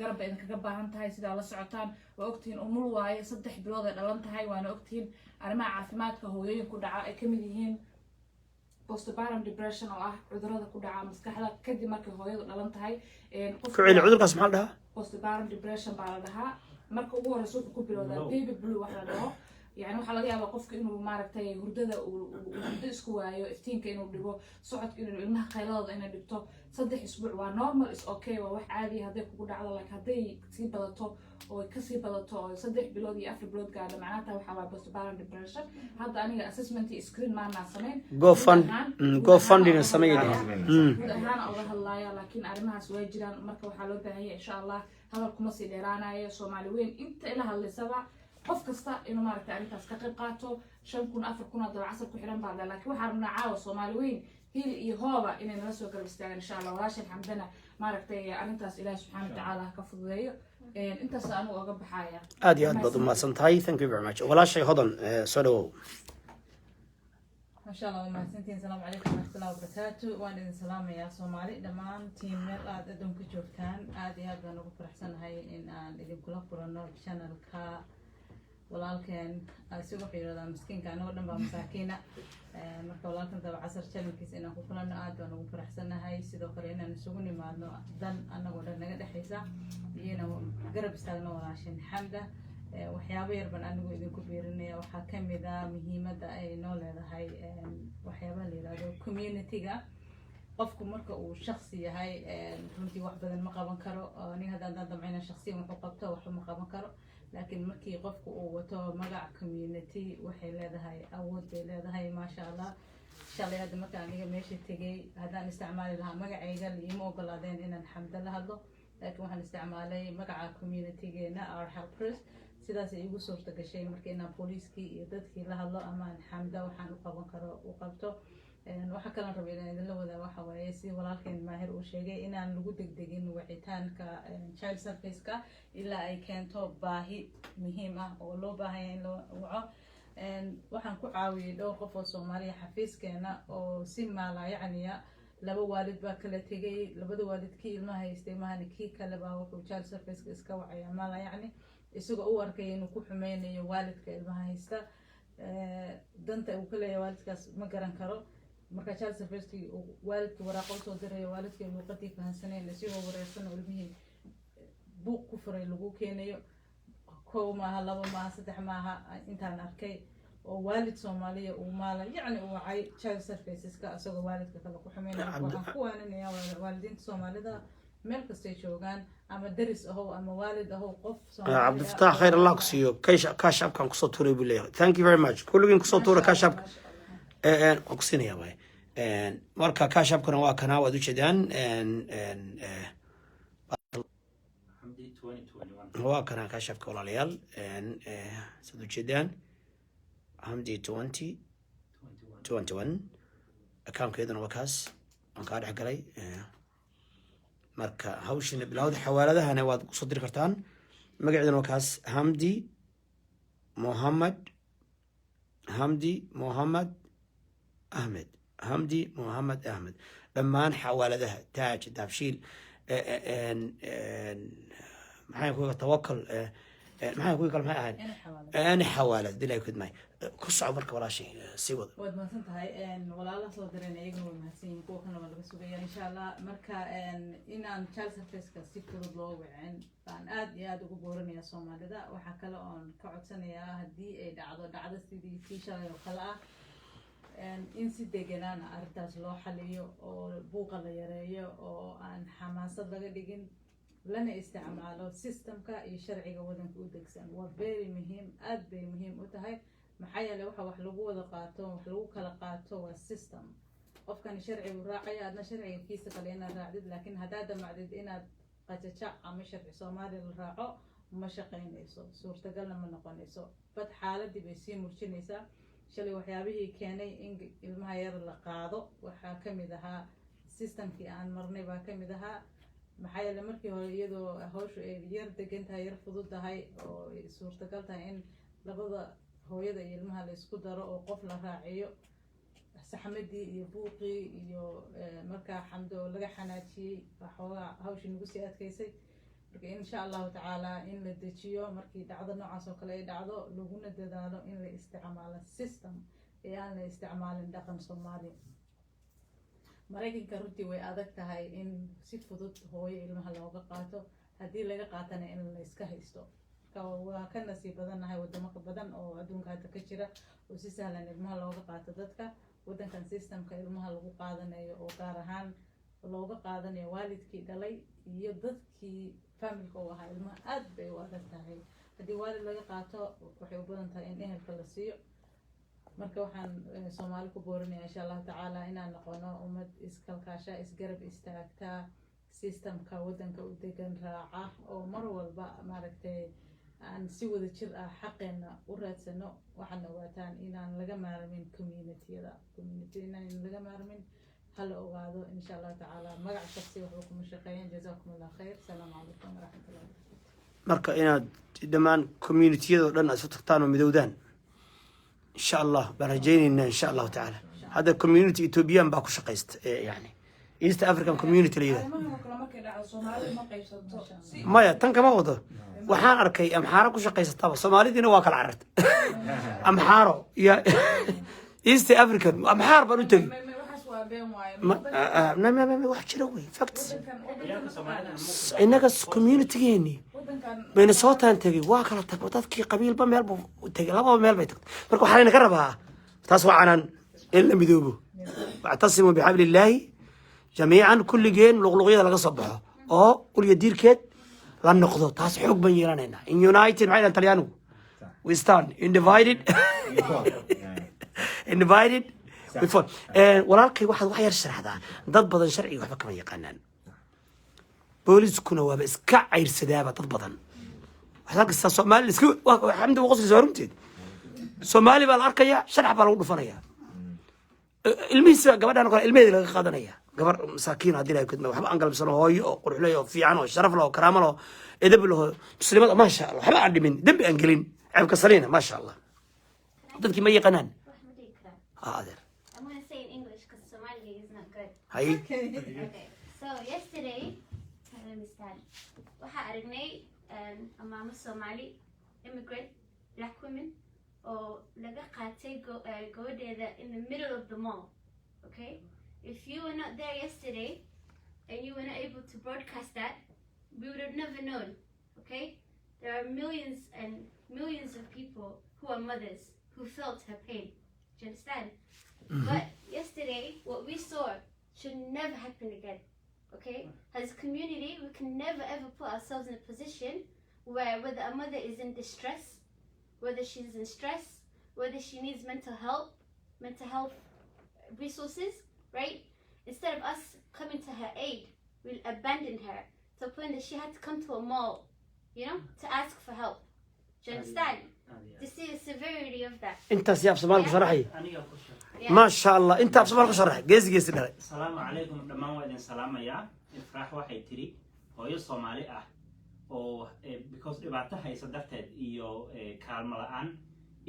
garab ay kaga baahan tahay sida la socotaan waa ogtiin umul waaye 3 bilood ay dhalan tahay waana ogtiin arrimaha caafimaadka hooyooyin ku dhaca ay kamid yihiin postpartum depression oo ah cudurrada ku dhaca maskaxda kadib markay hooyadu dhalan tahay cudurkaas maxaa la dhahaa postpartum depression baa la dhahaa marka ugu horeysa ku bilowda baby blue wax la dhaho يعني waxa laga yaabaa qofka inuu maaragtay hurdada uu hurdo isku waayo iftiinka inuu dhigo socodka inuu ilmaha qayladooda inay dhigto 3 isbuuc waa normal is okay waa wax caadi ah haday kugu dhacdo laakiin haday sii badato oo ka sii badato 3 bilood iyo 4 bilood gaadho macnaha waxa waa postpartum depression hadda aniga assessment screen ma aan sameyn go funding sameeyay ahaan uga hadlaaya laakiin arrimahaas way jiraan marka waxa loo baahan yahay insha Allah hadal kuma sii dheeraanayo Soomaali weyn inta ila hadlaysaba qof kasta inuu maaragtay arintaas ka qayb qaato 5,000 4,000 daba casar ku xiran baa laakiin waxaan rabnaa caawa Soomaali weyn hil iyo hooba inay nala soo garab istaagaan insha Allah walaashan Xamdana maaragtay arintaas Ilaahay subhanahu wa ta'ala ka fududeeyo intaas aan uga baxaya aad iyo aad baad u mahadsantahay thank you very much walaashay hodan soo dhawow ما شاء الله ما سنتين السلام عليكم ورحمة الله وبركاته وأنا إن سلام يا صومالي دمان تيم مر آد أدم كجوفتان آد يهبنا نقول فرحسن هاي إن إذا كل قرنا channel كا walaalkeen isugu xiirada miskiinka anoo dhan baa masaakiina marka walaalkan daba casar channelkiisa inaan ku kulano aad baan ugu faraxsanahay sidoo kale inaan isugu nimaadno dan anagoo dhan naga dhexaysa iyana garab istaagno walaashin Xamda waxyaabo yar baan anigu idinku biirinaya waxaa kamid ah muhiimadda ay noo leedahay waxyaabaha la yiraahdo community-ga qofku marka uu shakhsi yahay runtii wax badan ma qaban karo aniga haddaan damcayna shakhsiyan wax u qabto wax ma qaban karo laakiin markii qofku uu wato magac community waxay leedahay awood bay leedahay ma sha Allah shalay hadda marka aniga meesha tagay haddaan isticmaali lahaa magacayga liima ogolaadeen inaan Xamda la hadlo laakiin waxaan isticmaalay magaca community-geena our helpers sidaas ay igu suurta gashay markii inaan booliiskii iyo dadkii la hadlo ama Xamda waxaan u qaban karo u qabto waxa kale aan rabay inaan idinla wada waxa waaye si walaalkeen Maahir uu sheegay inaan lagu degdegin wicitaanka child service-ka ilaa ay keento baahi muhiim ah oo loo baahan yahay in loo waco waxaan ku caawiyay dhowr qof oo Soomaaliya xafiiskeena oo si maalayacniya laba waalid baa kala tegay labada waalidkii ilmaha haystay mahani kii kale baa wuxuu child service-ka iska wacaya maalayacni isagoo u arkay inuu ku xumeynayo waalidka ilmaha haysta danta uu ka leeyahay waalidkaas ma garan karo marka child service-kii waalidka waraaqo soo diray waalidkii luqadii fahansaneen isagoo wareersan oo ilmihii buuq ku furay lagu keenayo koow maaha laba maaha saddex maaha intaan arkay oo waalid Soomaaliya uu maala yacni uu wacay child services-ka asagoo waalidka kale ku xumeynayo waxaan ku waaninayaa waalidiinta Soomaalida meel kastay joogaan ama daris ahow ama waalid ahow qof Soomaaliya Cabdifataax khayr Allah ku siiyo cash app-kan ku soo tuuray buu leeyahay thank you very much kulligiin ku soo tuuray cash app ku siinaya way marka cash app-kana waa kana waad u jeedaan waa kana cash app-ka walaalayaal saad u jeedaan Hamdi 2021 account-keedana waa kaas aan ka dhex galay marka hawshina bilowda xawaaladahana waad ku soo diri kartaan magaceedana waa kaas Hamdi Mohammed Ahmed dhammaan xawaaladaha taaj daabshiil maxay ku tawakkal maxaa kuwii kale maxay ahayd أنا حوالي ani xawaalad dilaa kud maay ku soco marka walaashay sii wada waad mahadsan tahay walaalaha soo direen iyaguna way mahadsan yihiin kuwa kalena waa laga sugaya insha allah marka inaan child serviceka si fudud loo wicin baan aad iyo aad ugu boorinaya soomaalida waxaa kale oon ka codsanayaa haddii ay dhacdo sidii tii shalay oo kale ah in si deganaana arrintaas loo xaliyo oo buuqa la yareeyo oo aan xamaasad laga dhigin lana isticmaalo systemka iyo sharciga wadanka u degsan waa very muhiim aad bay muhiim u tahay maxaa yeelay waxa wax lagu wada qaato wax lagu kala qaato waa system qofkan sharcigu raacaya adna sharciga kiisa kale inaad raacdid laakiin haddaad damacdid inaad qajajac ama sharci soomaali la raaco ma shaqaynayso suurtagalna ma noqonayso bad xaaladii bay sii murjinaysaa shalay waxyaabihii keenay in ilmaha yar la qaado waxaa ka mid ahaa systemkii aan marnay baa ka mid ahaa maxaa yeelay markii hore iyadoo hawshu ay yar degan tahay yar fudud tahay oo suurtagal tahay in labada hooyada iyo ilmaha la isku daro oo qof la raaciyo saxmadii iyo buuqii iyo markaa xamdo laga xanaajiyey waxoogaa hawshii nagu sii adkaysay marka insha allahu tacaala in la dejiyo markii dhacdo noocaas oo kale ay dhacdo laguna dadaalo in la isticmaalo system ee aan la isticmaalin dhaqan soomaali maraykanka runtii way adag tahay in si fudud hooyo ilmaha looga qaato haddii laga qaatana in la iska haysto waa ka nasiib badannahay wadamo badan oo adduunka hadda ka jira oo si sahlan ilmaha looga qaato dadka wadankan systemka ilmaha lagu qaadanayo oo gaar ahaan looga qaadanayo waalidkii dhalay iyo dadkii familka u ahaa ilmaha aad bay u adag tahay haddii waalid laga qaato waxay u badan tahay in ehelka la siiyo marka waxaan soomaali ku boorinaya insha allahu tacaala inaan noqono ummad iskalkaasha isgarab istaagtaa systemka wadanka u degan raaca oo mar walba maaragtay aan si wada jir ah xaqeena u raadsano waxaana ogaataan inaan laga maarmin community inaan laga maarmin hala ogaado insha allahu tacaala magac shaksi waxba kuma shaqeeyeen jazakum allah khayr asalaamu calaykum waraxmatullahi wabarakatu marka inaad dhammaan communitiyada oo dhan isu tagtaan oo midowdaan insha allah baan rajaynaynaa insha allahu tacaala hadda community ethiopian baa ku shaqaysta yani east african community la yidhahdo arrimahan oo kale markay dhacdo Soomaalidu ma qaybsato si maya tan kama wado waxaan arkay amxaaro ku shaqaysataba soomaalidiina waa kala carartay amxaaro iyo east african amxaar baan u tegey waxaas waa been waaye wax jira wey facts wadankan innaga communitygeeni wadankan minnesotaan tegey waa kala tagba dadkii qabiilba meel buu tegey lababa meel bay tagtay marka waxaa layna ka rabaa taas waa canaan in la midoobo wactasimuu bixabli illaahi jamiican kulligeen luqluqyada laga soo baxo oo ulya diirkeed la noqdo taas xoog baan yeelanaynaa in united maxay dhahan talyaanigu we stand in divided in divided we fall walaalkay waxaad wax yar sharaxdaa dad badan sharciga waxba kama yaqaanaan booliskuna waaba iska cayrsadaaba dad badan waxaad arkaysaa soomaali iska xamdi waqosli soo runteed soomaali baa la arkayaa sharax baa lagu dhufanayaa ilmihiisa gabadhan kale ilmaheeda laga qaadanaya gabar masaakiin haddii lahay kudma waxba aan galabsano hooyo oo quruxley oo fiican oo sharaf leh oo karaamo leh oo edeb leh oo muslimada maasha allah waxba aan dhimin dembi aan gelin ceebka saliina maasha allah dadkii ma yaqaanaan adeer I'm going to say in English because Somali is not good. hay Okay. So yesterday, let me start. Waxa aragnay a mama Somali immigrant black woman oo laga qaatay gabadheeda in the middle of the mall. Okay? If you were not there yesterday and you were not able to broadcast that, we would have never known. Okay? There are millions and millions of people who are mothers who felt her pain. Do you understand? But yesterday, what we saw should never happen again. Okay? As a community, we can never ever put ourselves in a position where whether a mother is in distress, whether she's in stress, whether she needs mental health resources, right? Instead of us coming to her aid, we'll abandon her to a point that she had to come to a mall, you know, to ask for help. Do you understand? To see the severity of that. intaas yaab soomaali ku sharaxay aniga ku sharax Yeah. maasha allah intaas soomaali ku sharaxay geesi dhalay asalaamu calaykum dhammaan waa idin salaamayaa ifraax waxay tiri hooyo soomaali ah oo because dhibaato haysa darteed iyo kaalmo la-aan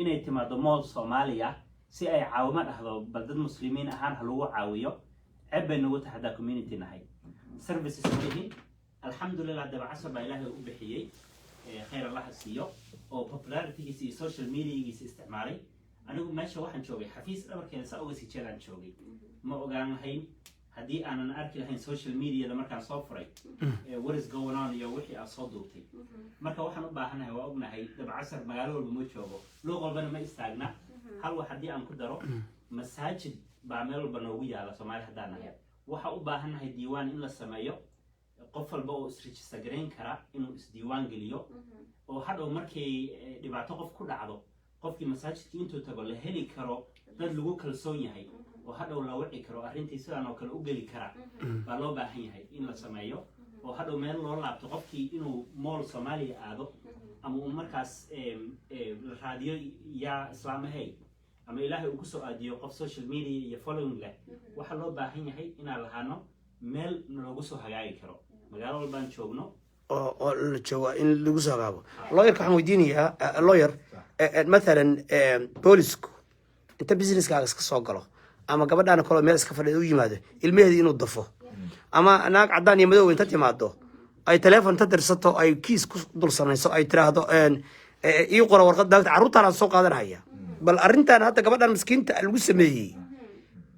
inay timaado mool soomaaliya si ay caawimo dhahdo bal dad muslimiin ahaan ha lagu caawiyo ceeb bay nagu tahay haddaa community nahay services lihi alxamdulilah dabacasar baa ilaahay u bixiyey khayr allaha siiyo oo popularitygiisa iyo social mediagiisa isticmaalay anigu meesha waxaan joogay xafiis dhabarkeeda saa uga sii jeedaan joogay ma ogaan lahayn haddii aanan arki lahayn social mediada markaan soo furay what is going on iyo wixii aad soo duubtay marka waxaan u baahanahay waa ognahay dabcasar magaalo walba ma joogo luuq walbana ma istaagna hal wax haddii aan ku daro masaajid baa meel walba noogu yaala soomaali haddaan nahay waxa u baahannahay diiwaan in la sameeyo qof walba oo isregister garayn kara inuu isdiiwaan geliyo oo hadhow markay dhibaato qof ku dhacdo qofkii masaajidkii intuu tago la heli karo dad lagu kalsoon yahay oo hadhow la wici karo arrintii sidaan oo kale u geli kara baa loo baahan yahay in la sameeyo oo hadhow meel loo laabto qofkii inuu mool soomaaliya aado ama uu markaas la raadiyo yaa islaamahey ama ilaahay uu kusoo aadiyo qof social media iyo following leh waxaa loo baahan yahay inaan lahaano meel naloogu soo hagaagi karo magaalo walbaan joogno oo la jooga in lagu soo hagaago lawyerka waxaan weydiinayaa lawyer mathalan boolisku inta businesskaaga iska soo galo ama gabadhaana kaloo meel iska fadhiya u yimaado ilmaheedii inuu dafo ama naag caddaan iyo madow inta timaado ay teleefon ta dirsato ay kiis ku dul samayso ay tiraahdo ii qora warqad daagta carruurtaan aan soo qaadanaya bal arrintan hadda gabadhan miskiinta lagu sameeyey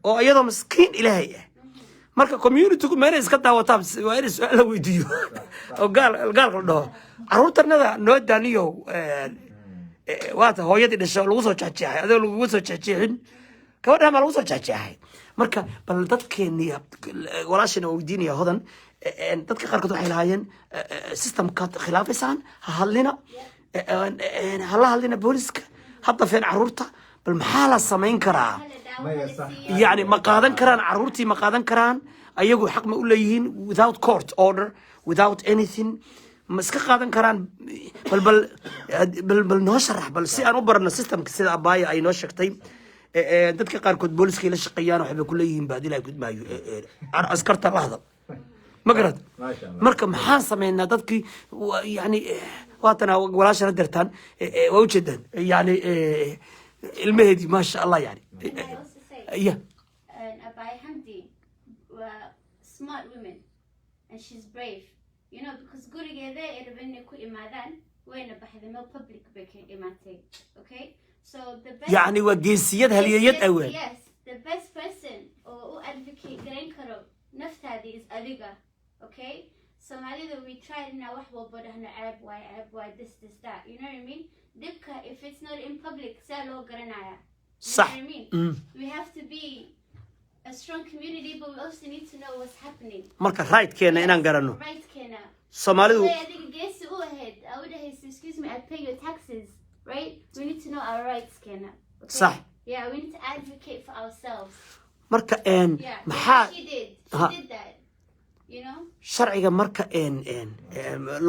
oo iyadoo miskiin ilaahay ah marka communitygu meelay iska daawataa waa inay su-aal la weydiiyo oo gaalka la dhaho carruurtanada noo daaniyo waata hooyadii dhasho lagu soo jeexjeexay adoo lagugu soo jeexjeexin gabadhan baa lagu soo jeexjeexay marka bal dadkeeni walaashana waa weydiinaya hodan dadka qaarkood waxay lahaayeen systemka khilaafaysaan ha hadlina hala hadlina booliska hadda feen carruurta bal maxaa la samayn karaa يعني ما قادن كران عروتي ما قادن كران أيجو حق ما أقول ليهين without court order without anything مسك قادن كران بل نشرح بل سي أنا برنا سيستم كسر أبايا أي نشرح طيب دتك قار كنت بوليس كيلا شقيان وحب كل يهين بعدين لا كنت ما أذكرت اللحظة ما قرأت مركب حاسة من دتك يعني واتنا ولا شر درتان ووجدا يعني المهدي ما شاء الله يعني yeah. Abai Hamdi were smart women and she's brave. You know, because gurigeda erabenne ku imaadaan wayna baxdeen public beke imaatay. Okay? So the best يعني وجنسيات هليات أول. Yes, the best person or advocate garan karo naftaadi is adiga. Okay? Somalida we tried now wax walba dhahna ceeb waay this that. You know what I mean? Dibka if it's not in public saa loo garanaya. صح. You know what I mean? We have to be a strong community, but we also need to know what's happening. marka right keena inaan garanno Right, Kena. Soomaalidu I think against the ahead. I would have excuse me, I pay your taxes, right? We need to know our rights, Kena. Okay? صح. Yeah, we need to advocate for ourselves. marka Yeah. maxaa She did. She Ha. did that. You know? sharciga marka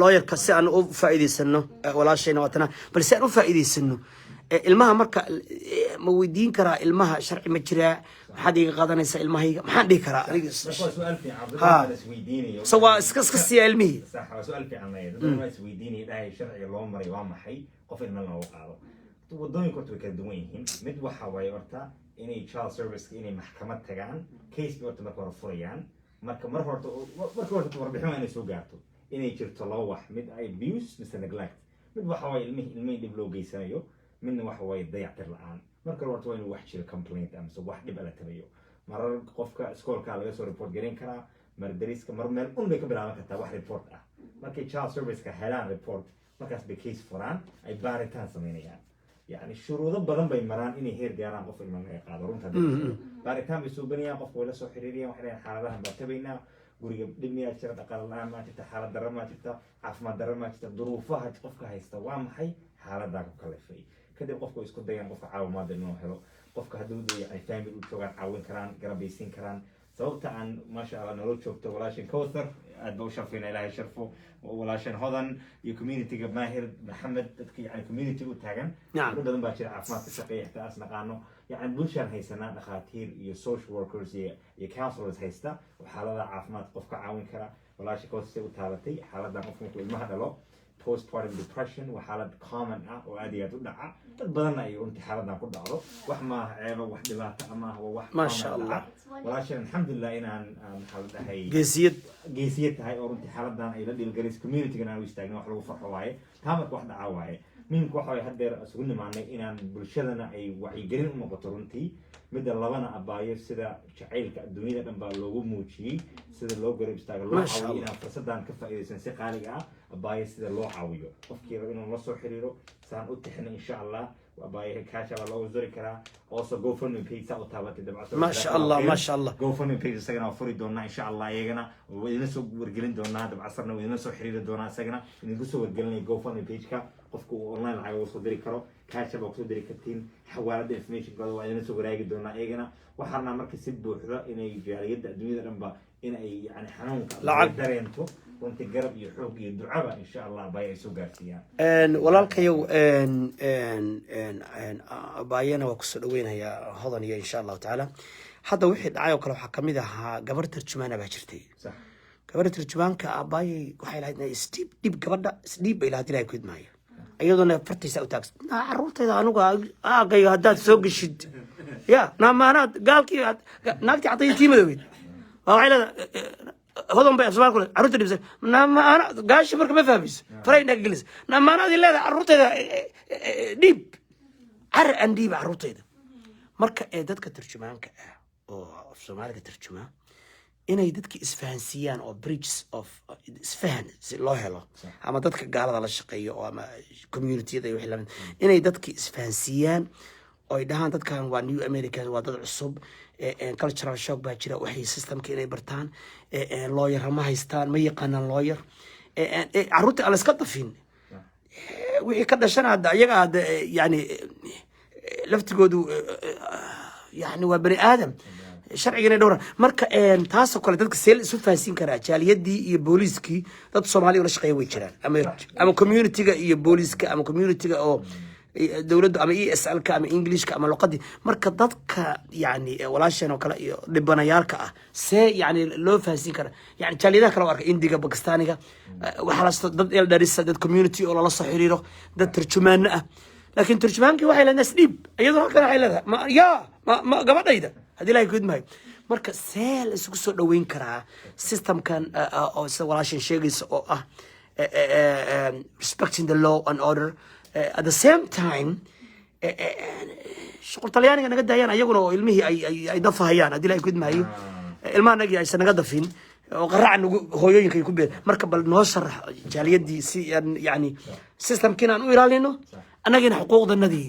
lawyerka si aan u faa'iideysano walaashayna waatana bal si aan u faa'iideysano ilmaha marka ma weydiin karaa ilmaha sharci ma jiraa maxaad iga qaadanaysaa ilmahayga maxaan dhihi karaa aniga سؤال في عبد ها. الله اسويديني so waa iska siya ilmihii صح سؤال في عماية دولة اسويديني ده شرعي لو مري وما حي قف إن الله وقعه ودوين كنت بكدوينهم مد وحواي ورتا إني child service إني محكمة تجان كيس بورت مركور فريان مركور توربحون إني سوقاتو إني جرت لوح مد أي abuse مثل neglect مد وحواي المي دبلوجي سايو من وحواي ضيعت الآن مركور ورتا وين وحش الكمبلينت أمس واحد بلا تبيو مرة قفك سكول كلا يسوي ريبورت جرين كرا مردريس كمر مال بيك برامج كتا واحد ريبورت مركي child service كهلان ريبورت مركز بكيس فران أي بارتان سمينيان يعني الشروط بدن بيمران إني هير جاران قف المن قادرون تدري بارتان بيسوبنيا قف ولا سو حريريا وحنا حالها مرتبينا قرية دنيا شرط أقل ما تتا حالة درما ما تتا عفما درما ما تتا ظروفها قفك هيستوام حي حالة ذاك كلفي كده قفك يسكت ديان قفك عاو ما دنو هلو قفك هدود يعني فاميلي وشوغان عاون كران قربيسين كران سببت عن ما شاء الله نلو شفته ولاشين كوثر أدبو شرفين إلهي شرفه ولاشين هذا يكوميونيتي ماهر محمد يعني كوميونيتي وتاجن نعم. بدن باشر عفمات الشقية احتاس نقانو يعني بلشان هيسنا دخاتير يا social workers يا counselors هيستا وحالة عفمات قفك عاون كرا ولاشين كوثر وتالتي حالة قفك المهدلو postpartum depression waa xaalad common ah oo aad iyo aad u dhaca dad badanna ay runtii xaaladan ku dhacdo wax maaha ceebo wax dhibaato ama waa wax ما شاء الله walaashan alxamdulilah inaan maxaa la dhahay قيسيد geesiye tahay oo runtii xaaladan ay la dhiilgalayso community-gan aan u istaagna wax lagu farxo waaye taa marka wax dhaca waaye muhimka waxa waye haddeer isugu nimaanay inaan bulshadana ay wacyigelin u noqoto runtii midda labana abaayo sida jacaylka adduunyada dhan baa loogu muujiyey sida loo garab istaago loo Masha caawiyo Allah. inaan fursadan ka faa'iidaysan si qaaliga ah abaayo sida loo caawiyo qofkiiba inuu la soo xiriiro saan u tixna insha allah abaayo kaasha baa loogu zori karaa also gofundme page saa u taabatay dabcad ما شاء الله ما شاء الله gofundme page isagana waa furi doonaa insha allah iyagana waa idin soo wargelin doonaa dabcasarna waa idin soo xiriiri doonaa isagana idinku soo wargelinaya gofundme page-ka qofku uu online lacag uga soo diri karo kaasha baa kusoo diri kartiin xawaalada informationkooda waa idin soo waraagi doonaa iyagana waxaana marka si buuxda inay jaaliyadda adduunyada dhanba in ay yani xanuunka Lacag. dareento runtii garab iyo xoog iyo ducaba insha allah bay ay soo gaarsiiyaan walaalkayow baayana waa kusoo dhaweynayaa hodan iyo insha allahu tacaala hadda wixii dhacay oo kale waxaa kamid ahaa gabar tarjumaana baa jirtay sax gabar tarjumaanka abaayay waxay lahayd isdhiib dhib gabadha isdhiib bay lahayd ilahay kuid maayo iyadoona fartaysa u taagsan caruurtayda anugu aagayga haddaad soo geshid ya naamaanaad gaalkii naagtii cadday tii madoweyd waxay leedahay hodan bay afsoomaal kule carruurta dhibsan naamaana gaashi marka ma fahmayso faray indhaga gelisa naamaanaadii leedahay carruurtayda dhiib carar aan dhiiba carruurtayda marka dadka tarjumaanka ah oo af soomaaliga tarjumaa inay dadka isfahansiiyaan oo bridges of isfahan si loo helo ama dadka gaalada la shaqeeyo oo ama communitiyada iyo wixii lamid inay dadka isfahansiiyaan oo ay dhahaan dadkan waa new americans waa dad cusub cultural shock baa jira waxay systemka inay bartaan lawyer ma haystaan ma yaqaanaan lawyer carruurta aan la iska dafin wixii ka dhashana hadda iyaga hadda yani laftigoodu yani waa bani aadam sharciga inay dhowraan marka taasoo kale dadka see la isu fahansiin karaa jaaliyadii iyo booliiskii dad soomaaliya oo la shaqeeya way jiraan ama communitiga iyo booliiska ama communitiga oo dowladdu ama ESL-ka ama Englishka ama luqadii marka dadka yani walaasheen oo kale iyo dhibanayaalka ah see yani loo fahansiin karaa yani jaaliyadaha kale oo arka Indiga Pakistaniga waxa la dad elders dad community oo la soo xiriiro dad tarjumaan ah laakiin tarjumaankii waxay leedahay nasdib iyadoo halkan waxay leedahay ma gabadhayda hadii ilaahay guud maayo marka see la isugu soo dhaweyn karaa systemkan oo sida walaashan sheegaysa oo ah respecting the law and order at the same time shuqul talyaaniga naga daayaan ayaguna oo ilmihii ay dafahayaan hadii ilaahay guud maayo ilmaha nagi aysan naga dafin oo qarac nagu hooyooyinka ay ku beer marka bal noo sharax jaaliyadii si yani systemkiina aan u ilaalino annagina xuquuqdanadii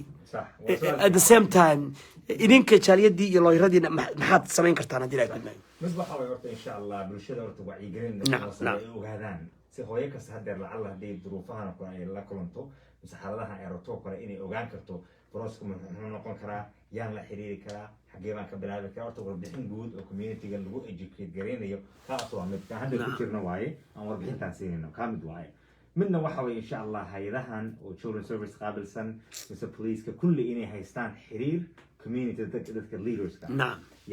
at the same time idinka jaaliyadii iyo looyradiina maxaad samayn kartaan haddii ilaahay guud maayo mid waxa way horta insha allah bulshada horta wacyigelin ay ogaadaan si hooyo kasta haddeer lacalla haddii duruufahana kale ay la kulanto mise xaaladaha ay rabto kale inay ogaan karto broska muxuu noqon karaa yaan la xiriiri karaa xaggee baan ka bilaabi karaa horta warbixin guud oo communitiga lagu educate gareynayo kaas waa mid kaan hadda ku jirna waaye aan warbixintaan siinayno kaa mid waaye midna waxa way insha allah hay-adahan oo children service qaabilsan mise poliiska kulli inay haystaan xiriir community dadka leaderska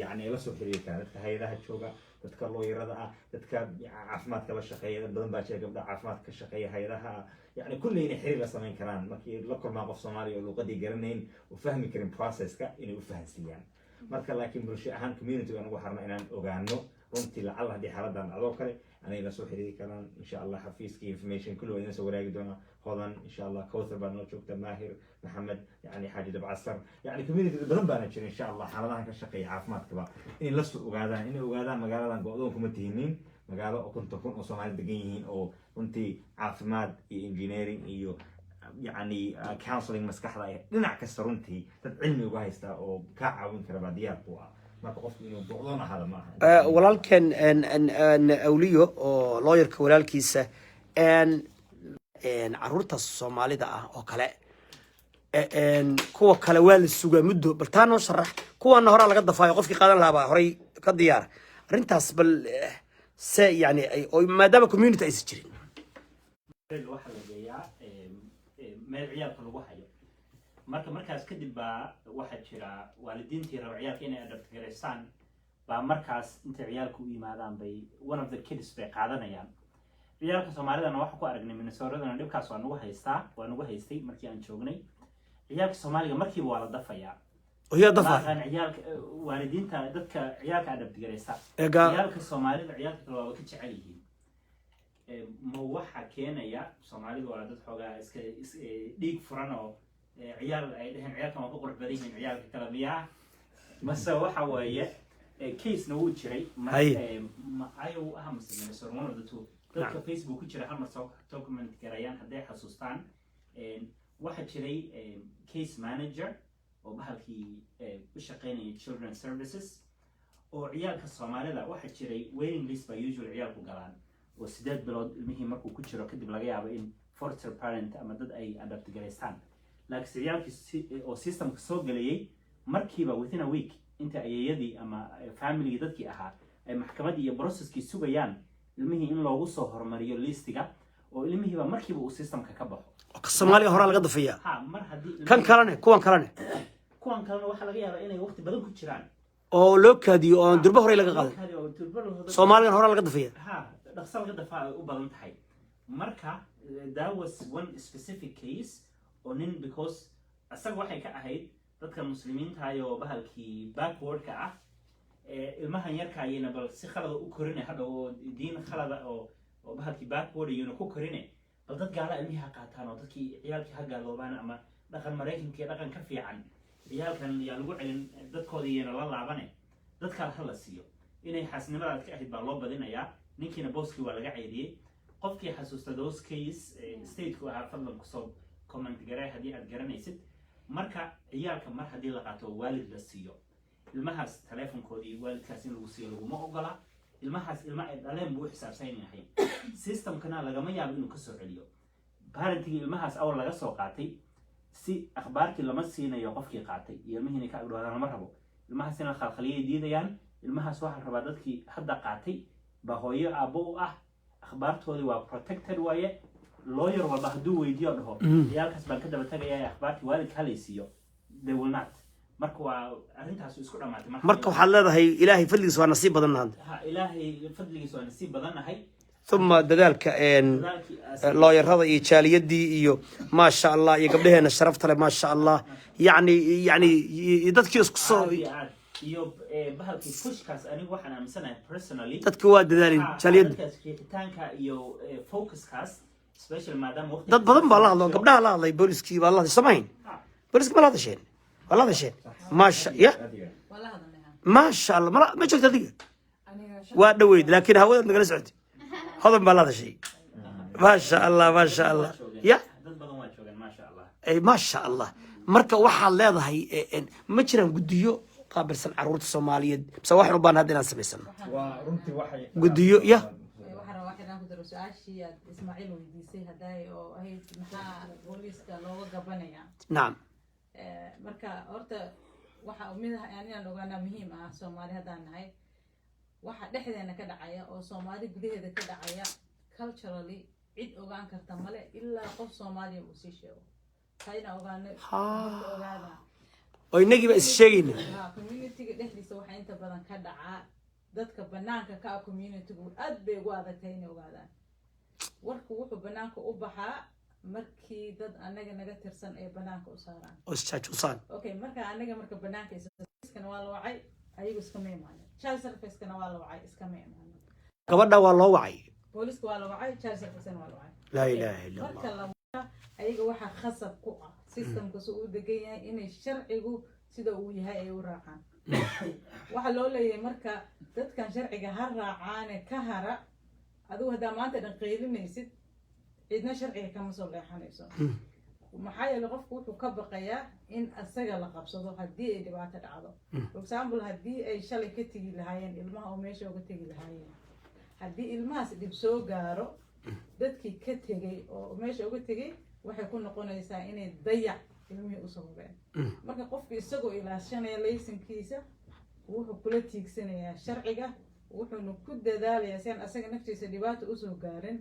yani ay la soo xiriiri karaan dadka hay-adaha jooga dadka looyarada ah dadka caafimaadka la shaqeeya dad badan baa jira gabdha caafimaadka ka shaqeeya hay-adaha yani kulli inay xiriir la samayn karaan markii la kulmaa qof soomaaliya oo luuqadii garanayn u fahmi karin processka inay u fahansiiyaan marka laakiin bulsho ahaan community-ga nagu harna inaan ogaano runtii lacalla haddii xaaladan dhacdoo kale anay la soo xiriiri karaan insha allah xafiiskii information kulli waa idin soo waraagi doonaa hodan insha allah kawthar baa noo joogta maahir maxamed yani xaaji dabcasar yani community badan baana jira insha allah xaaladahan ka shaqeeya caafimaadkaba inay la soo ogaadaan inay ogaadaan magaaladan go-doon kuma tihinin magaalo oo konton kun oo soomaali degan yihiin oo runtii caafimaad iyo engineering iyo يعني counseling مسكحة لنا كسر runtii dad cilmi uga haysta oo ka caawin kara baa diyaar ku ah marka qofku inuu boqdona hada ma aha walaalkan awliyo oo lawyerka walaalkiisa caruurta Soomaalida ah oo kale kuwa kale waa la sugaa muddo bal taa noo sharax kuwana hore laga dafaayo qofkii qaadan lahaa horay ka diyaar arintaas bal se yani oo maadaama community ay jirin waxa la geeyaa meel ciyaalka lagu hayo markaas kadib baa waxaa jira waalidiintii raba ciyaalka inay adapt gareystaan baa markaas inta ciyaalku u yimaadaan bay one of the kids bay qaadanayaan ciyaalka soomaalidana waxa ku aragnay minnesota dhibkaas waa nagu haystay markii aan joognay ciyaalka soomaaliga markiiba waa la dafayaa وهي دفع laakiin ciyaalka waalidiinta dadka ciyaalka adabtigaraysa إيجا ciyaalka soomaalida ciyaalka kale waa ka jecel yihiin ma waxa keenaya soomaalidu waa dad xoogaa iska dhiig furan oo ciyaal ay dhaheen ciyaalkan waa ku qurux badan yihiin ciyaalka kale miyaa mase waxa weeye case-na wuu jiray ayagu aha mase minnesota one of the two dadka facebook ku jira hal mar soo document garayaan hadday xasuustaan waxa jiray case manager oo bahalkii u shaqaynaya children services oo ciyaalka soomaalida waxa jiray waiting list by usual ciyaalku galaan oo 8 bilood ilmihii markuu ku jiro kadib laga yaabo in foster parent ama dad ay adapt garaystaan laakiin ciyaalkii oo systemka soo galayay markiiba within a week inta ayeeyadii ama family dadkii ahaa ay maxkamadii iyo processkii sugayaan ilmihii in loogu soo hormariyo listiga oo ilmihiiba markiiba uu systemka ka baxo Soomaaliya hore laga dafaya ha mar hadii kan kalene kuwan kalena waxa laga yaabaa inay waqti badan ku jiraan oo loo kaadiyo oo durba hore laga qaaday Soomaaliya hore laga dafaya ha dhaqso laga dafaa u badan tahay marka that was one specific case oo nin because asaga waxay ka ahayd dadka muslimiinta ayo bahalkii backwardka ah ilmahan yarka ayayna bal si khalad u korinay hadda oo diin khalad oo bahalkii backward ayayna ku korinay bal dad gaala ilmiha qaataan oo dadkii ciyaalkii ha gaaloobaan ama dhaqan mareykanka dhaqan ka fiican ciyaalkan yaa lagu celin dadkoodii iyana la laabane dadka la siiyo inay xasnimadaad ka ahayd baa loo badinayaa ninkiina booskii waa laga ceyriyay qofkii xasuusta those case stateku ahaa fadlan kusoo comment garay haddii aad garanaysid marka ciyaalka mar haddii la qaato waalid la siiyo ilmahaas telefonkoodii waalidkaas in lagu siiyo laguma ogola ilmahaas ilma ay dhaleen buu xisaabsan yahay systemkana lagama yaabo inuu ka soo celiyo parentigii ilmahaas awal laga soo qaatay si akhbaarkii lama siinayo qofkii qaatay iyo ilmihiina ka agdhoodaan lama rabo ilmahaas in la khalkhaliyay diidayaan ilmahaas waxaa rabaa dadkii hadda qaatay baa hooyo aabbo u ah akhbaartoodii waa protected waaye lawyer walba hadduu weydiiyo dhaho ciyaalkaas baan ka daba tagayaa akhbaartii waalidka halaysiiyo they will not marka waa arrintaas isku dhamaatay marka waxaad leedahay ilaahay fadligiisa waa nasiib badan nahay ilaahay fadligiisa waa nasiib badan nahay ثم ذلك لا يرضى إيجاليدي إيو ما شاء الله يقبلها الشرفت له ما شاء الله يعني يدك يسقص iyo bahalkii pushkaas anigu waxaan aaminsanahay personally dadka waa dadaalin jaliyad tanka iyo focuskaas especially maadaama waqti dad badan baa la hadlo gabdhaha la hadlay booliskii baa la hadlay samayn booliska ma la hadasheen wala hadasheen ma sha ya ma sha Allah ma joogta diga waa dhaweyd laakiin hawada nagala socotay هذا بلاد شيء ما شاء الله ما شاء الله يا ما شاء الله مركا waxaa leedahay ma jiraan gudiyo qaabilsan caruurta Soomaaliyeed bas wax u baan hadina sameeysan waa runtii waxay gudiyo ya waxaan waxaan ku daro su'aashii Ismaaciil weydiisay haday oo ahayd maxaa booliska looga gabanaya naam marka horta waxa mid aan ogaana muhiim ah Soomaali hadaan nahay waxa dhexdeena ka dhacaya oo Soomaali gudaheeda ka dhacaya culturally cid ogaan karta male ilaa qof Soomaali uu si sheego sayna ogaana oo inagiiba is sheegayna community-ga dhexdiisa waxa inta badan ka dhaca dadka banaanka ka community-gu aad bay ugu adagtay inay ogaadaan warku wuxuu banaanka u baxaa markii dad anaga naga tirsan ee banaanka u saaraan oo isjaajuusaan okay marka anaga marka banaanka iskana waa la wacay ayagu iska meemaan child service-kana waa la wacay iska meemaan gabadha waa loo wacay booliska waa la wacay child service-kana waa la wacay la ilaaha illa marka la ayaga waxa khasab ku ah systemka soo u degan yahay inay sharcigu sida uu yahay ay u raacaan waxa loo leeyahay marka dadkan sharciga ha raacaan ka hara adigu hadaa maanta dhan qeylinaysid cidna sharciga kama soo leexanayso maxaa yeelay qofku wuxuu ka baqayaa in asaga la qabsado haddii ay dhibaato dhacdo for example haddii ay shalay ka tegi lahaayeen ilmaha oo meesha uga tegi lahaayeen haddii ilmahaas dhib soo gaaro dadkii ka tegay oo meesha uga tegay waxay ku noqonaysaa inay dayac ilmihii u sababeen marka qofku isagoo ilaashanaya laysankiisa wuxuu kula tiigsanayaa sharciga wuxuuna ku dadaalayaa si aan asaga naftiisa dhibaato usoo gaarin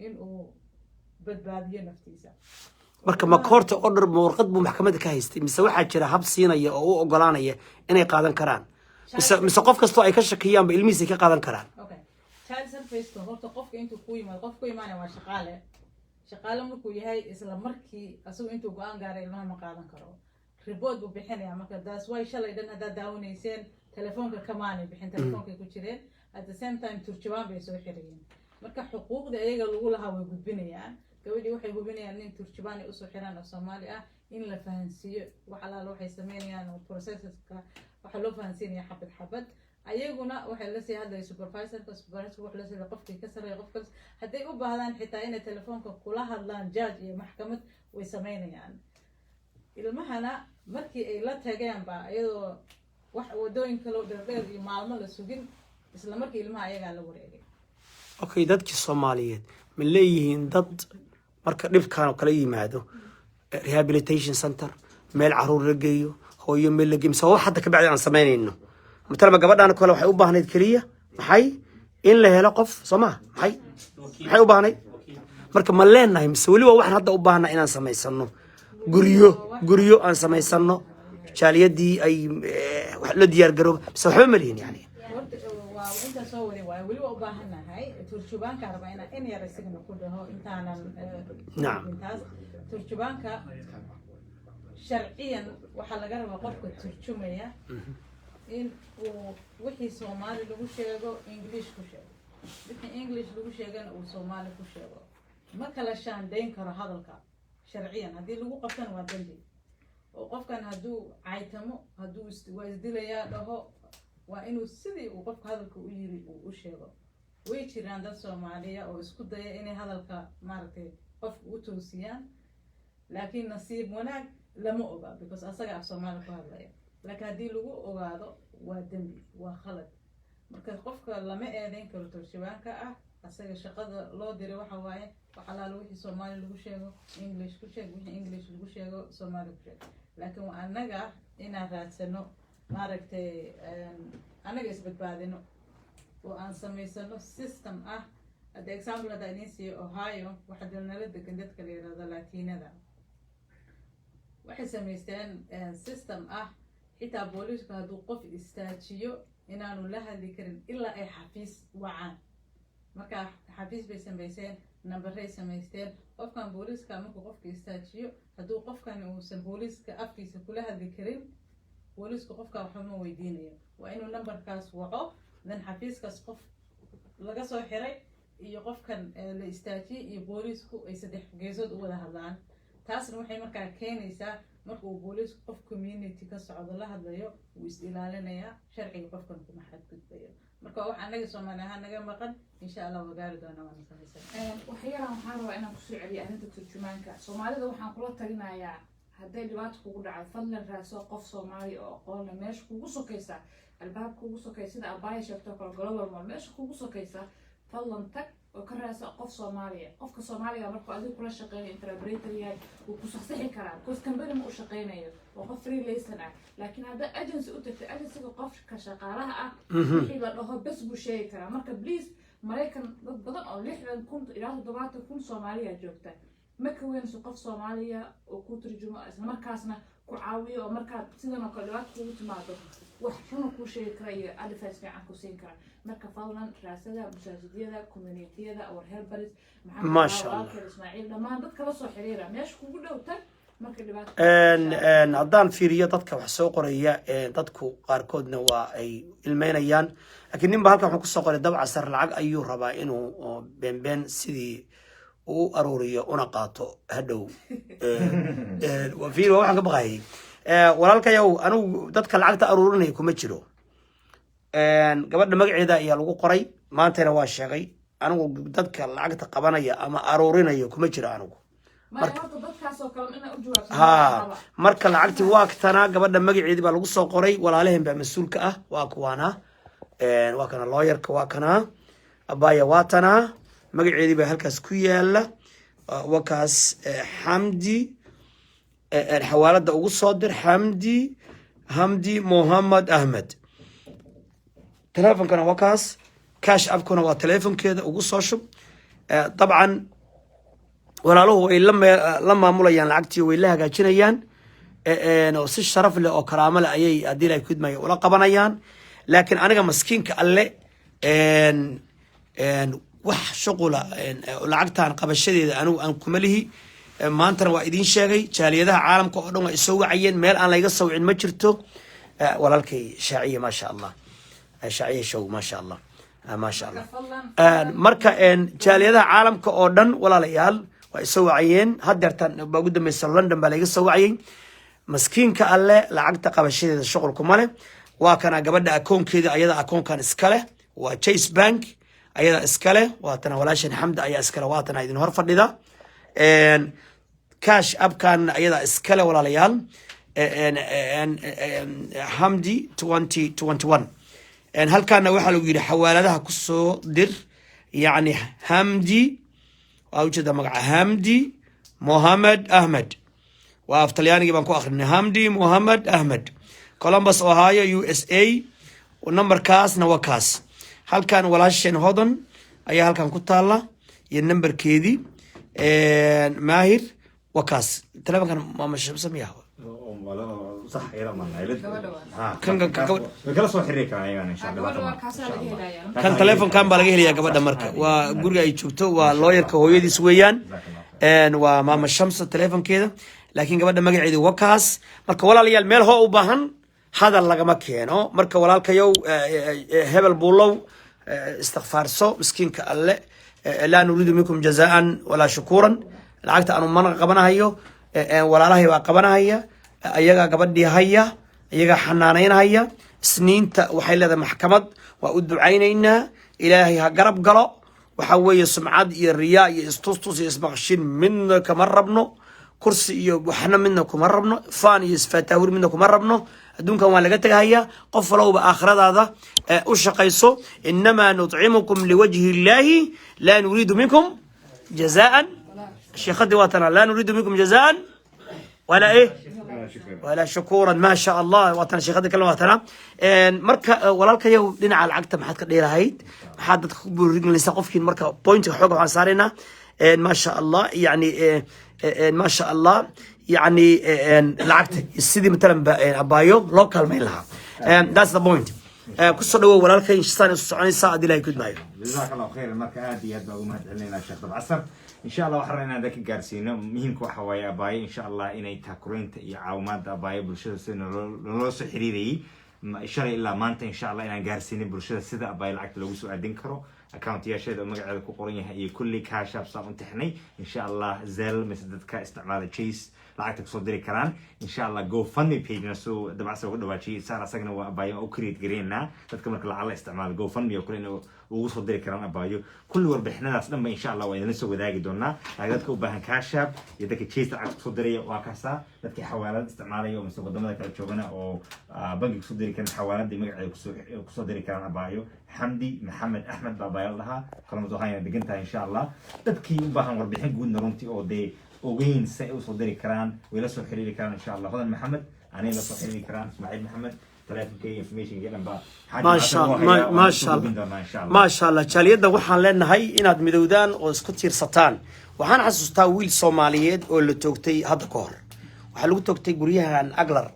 inuu badbaadiyo naftiisa marka ma koorta order ma warqad buu maxkamadda ka haystay mise waxaa jira hab siinaya oo u ogolaanaya inay qaadan karaan mise qof kastoo ay ka shakiyaan ba ilmihiisa ka qaadan karaan okay child service horta qofka intuu ku yimaado qof ku imaanaya waa shaqaale markuu yahay isla markii asagu intuu go-aan gaaray ilmaha ma qaadan karo report buu bixinaya marka that's why shalay dhan haddaad daawanayseen telefoonka kamaanay bixin telefoonkay ku jireen at the same time turjubaan bay soo xirayeen marka xuquuqda iyaga lagu lahaa way gudbinayaan gabadhii waxay hubinayaan in turjubaan ay usoo xiraan oo Soomaali ah in la fahansiiyo wax alaala waxay sameynayaan oo processeska waxa loo fahansiinaya xabad ayaguna waxay la sii hadlay supervisorka wax la sii qofkii ka sareeyo qofka haday u baahdaan xitaa inay telefoonka kula hadlaan judge iyo maxkamad way sameynayaan ilmahana markii ay la tageen ba iyadoo wax wadooyin kale oo dheer iyo maalmo la sugin isla markii ilmaha ayaga la wareegay okay dadkii Soomaaliyeed ma leeyihiin dad marka dhibkaan oo kala yimaado rehabilitation center meel caruur la geeyo hooyo meel la geeyo wax hadda ka bacdi aan sameynayno مثلا gabadhan kale waxay u baahnayd kaliya maxay in la helo qof Soomaa maxay u baahnayd marka ma leenahay mise wali waa waxaan hadda u baahnaa inaan sameysano guriyo aan sameysano jaaliyadii ay wax la diyaar garoob mise waxba ma lihin yani waa inta soo wadi waa wali u baahanahay turjubaanka arbaa in yar isigana ku dhaho intaanan naam turjubaanka sharciyan waxa laga rabaa qofka turjumaya in uu wixii Soomaali lagu sheego English ku sheego wixii English lagu sheegana uu Soomaali ku sheego ma kala shaandeyn karo hadalka sharciyan hadii lagu qabtan waa dambi oo qofkan haduu caaytamo haduu isdilaya dhaho waa inuu sidii uu qofka hadalka u yiri uu sheego way jiraan dad Soomaaliya oo isku daya inay hadalka maartay qof u toosiyaan laakiin nasiib wanaag lama oga because asaga af Soomaali ku hadlaya laakiin hadii lagu ogaado waa dambi waa khalad marka qofka lama eedeyn karo turjubaanka ah asaga shaqada loo diray waxa waaye waxa la wixii Soomaali lagu sheego English ku sheego wixii English lagu sheego Soomaali ku sheego laakiin waa anaga inaan raadsano maaragtay anaga isbadbaadino oo aan sameysano system ah ad example hada idin siiyo Ohio waxa dalnala degan dadka la yiraahdo Latinada waxay sameysteen system ah xitaa booliska haduu qof istaajiyo inaanu la hadli karin ilaa ay xafiis wacaan marka xafiis bay sameyseen numberay sameysteen qofkan booliska markuu qofka istaajiyo haduu qofkan uusan booliska afkiisa kula hadli karin booliska qofka waxa ma weydiinayo waa inuu numberkaas waco dan xafiiskaas qof laga soo xiray iyo qofkan la istaajiyay iyo boolisku ay saddex geesood u wada hadlaan taasna waxay markaa keenaysaa marka uu boolisku qof community ka socdo la hadlayo uu is ilaalinayaa sharciga qofkan kuma xadgudbayo marka wax anaga Soomaali ahaan naga maqan insha Allah wagaari doona waan sameeyay waxyaalaha waxaan rabaa inaan ku soo celiyo arrinta turjumaanka Soomaalida waxaan kula talinayaa hadday dhibaato kugu dhacdo fadlan raaso qof Soomaali oo aqoon leh meesha kugu sokaysa albaab kugu sokaysa sida abaya sheegto kala global mall meesha kugu sokaysa fadlan tag oo ka raaso qof Soomaaliya qofka Soomaaliga markuu adigu kula shaqeeyo interpreter yahay uu ku saxi karaa because company ma u shaqeynayo oo qof freelancer ah laakiin hadda agency u tagtay agency-ga qofka shaqaalaha ah wixii la dhaho bas buu sheegi karaa marka please Mareykan dad badan oo 60,000 ilaa 70,000 Soomaaliya joogta ma ka weynso qof Soomaaliya oo ku turjumo isla markaasna ku caawiyo oo marka sidan oo kale dhibaato kugu timaado wax xun ku sheegi kara iyo advice fiican ku siin kara marka fadlan raasada masaajidada community-yada oo helbaris ما شاء الله Ismaaciil dhamaan dadka la soo xiriira meesha kugu dhow tag marka dhibaato haddaan fiiriyo dadka wax soo qoraya dadku qaarkoodna waa ay ilmeynayaan laakiin ninba halkan wuxuu ku soo qoray dabca sar lacag ayuu rabaa inuu been sidii uu aruuriyo una qaato hadhow wafiir waxaan ka baqayay walaalkayow anigu dadka lacagta aruurinaya kuma jiro gabadha magaceeda ayaa lagu qoray maantana waa sheegay anigu dadka lacagta qabanaya ama aruurinaya kuma jiro anigu marka lacagtii waa tanaa gabadha magaceedii baa lagu soo qoray walaalaheen baa mas-uulka ah waa kuwaana waa kana lawyerka waa kana abaya waa tanaa magaceedii baa halkaas ku yaala wakaas xamdi xawaalada ugu soo dir xamdi Mohammed Ahmed telefonkana wakaas cash appkuna waa telefonkeeda ugu soo shub dabcan walaaluhu way la maamulayaan lacagtii way la hagaajinayaan oo si sharaf leh oo karaamo leh ayay hadii ay kudmay ula qabanayaan laakiin aniga maskiinka alle wax shuqula lacagtaan qabashadeeda anigu aan kuma lihi maantana waa idiin sheegay jaaliyadaha caalamka oo dhan waa isoo wacayeen meel aan layga sawicin ma jirto walaalkay shaaciye maasha allah shaaciye show maasha allah maasha allah marka jaaliyadaha caalamka oo dhan walaalayaal waa isoo wacayeen haddeertan baa ugu dambeysa london baa layga soo wacayay maskiinka alle lacagta qabashadeeda shuqulkuma leh waa kana gabadha akoonkeeda ayada akoonkan iskale waa Chase Bank ayada iskale waatana walaashan Xamda ayaa iskale waatana idin hor fadhida cash abkan ayada iskale walaalayaal Hamdi 2021 halkaana waxaa lagu yidhi xawaaladaha ku soo dir yacni Hamdi waa ujeeda magaca Hamdi Mohamed Ahmed waa af talyaanigii baan ku akhrinay Hamdi Mohamed Ahmed Columbus Ohio USA numberkaasna waa kaas halkan walaasheen hodan ayaa halkan ku taala iyo numberkeedii maahir waa kaas telefonkan maama shamsamiya صح يلا ما نايلد كان كلا soo xiriir karaan ayaan insha Allah kan telefoon kan baa laga helayaa gabadha marka waa guriga ay joogto waa lawyerka hooyadiis weeyaan waa maama shamsa telefoonkeeda laakiin gabadha magaceedu waa kaas marka walaalayaal meel hoo u baahan hadal lagama keeno marka walaalkayow hebel buulow istighfaarso miskiinka alle laa nuriidu minkum jazaan walaa shukuuran lacagta aanu mana qabanahayo walaalahay baa qabanahaya ayagaa gabadhii haya ayagaa xanaanaynahaya isniinta waxay leedahay maxkamad waa u ducaynaynaa ilaahay ha garab galo waxa weeye sumcad iyo riyaa iyo istustus iyo ismaqshin midna kama rabno kursi iyo waxna midna kuma rabno faan iyo isfaataahur midna kuma rabno adduunkan waa laga tagahaya qof walowba aakhiradaada u shaqayso inamaa nutcimukum liwajhi illaahi laa nuriidu minkum jazaan sheekhadii waa tana laa nuriidu minkum jazaan ولا ايه ولا شكورا ما شاء الله وطن شيخدي كلمه وطنا marka walaalkayow dhinaca lacagta maxaad ka dheerahayd maxaad dadka ku buurinaysaa qofkiin marka point xoog waxaan saarayna ma sha Allah yani ma sha Allah yani lacagta sidii matalan abaayo loo kalmeyn lahaa that's the point ku soo dhawow walaalkay inshaan isu soconaysa adilay gudmaayo جزاك الله خير marka aad iyo aad baa ugu mahadcelinayna sheekh Dabcasar insha Allah waxaan rabnaa dadka gaarsiino muhiimka waxa waaye abaayo insha Allah inay taakuraynta iyo caawimaadda abaayo bulshada sida loo soo xiriirayay shalay ilaa maanta insha Allah inaan gaarsiino bulshada sida abaayo lacagta lagu soo aadin karo account yaasheeda magaceeda ku qoran yahay iyo kulli cash app saan u tixnay insha Allah Zelle mise dadka isticmaala Chase lacagta ku soo diri karaan insha Allah GoFundMe page na soo Dabcasar ugu dhawaajiyay saan asagna waa abaayo u create gareynaa dadka marka lacag la isticmaalo GoFundMe oo kale ugu soo diri karaan abaayo kulli warbixinadaas dhanba insha Allah waa idin soo wadaagi doonaa dadka u baahan cash app iyo dadka Chase lacag ku soo diraya waa kaasa dadka xawaalad isticmaalaya oo wadamada kala joogana oo bangi ku soo diri karaan xawaaladii magaceeda ku soo diri karaan abaayo Hamdi Mohamed Ahmed abaayo laha kalmad waxaan degantahay insha Allah dadkii u baahan warbixin guud runtii oo ogeyn say u soo diri karaan way la soo xiriiri karaan insha Allah hodan Mohamed ani la soo xiriiri karaan Ismaaciil Mohamed telefonka information geelan ba ما شاء الله jaaliyada waxaan leenahay inaad midowdaan oo isku tiirsataan waxaan xasuustaa wiil Soomaaliyeed oo la toogtay hadda ka hor waxa lagu toogtay guryahan Aglar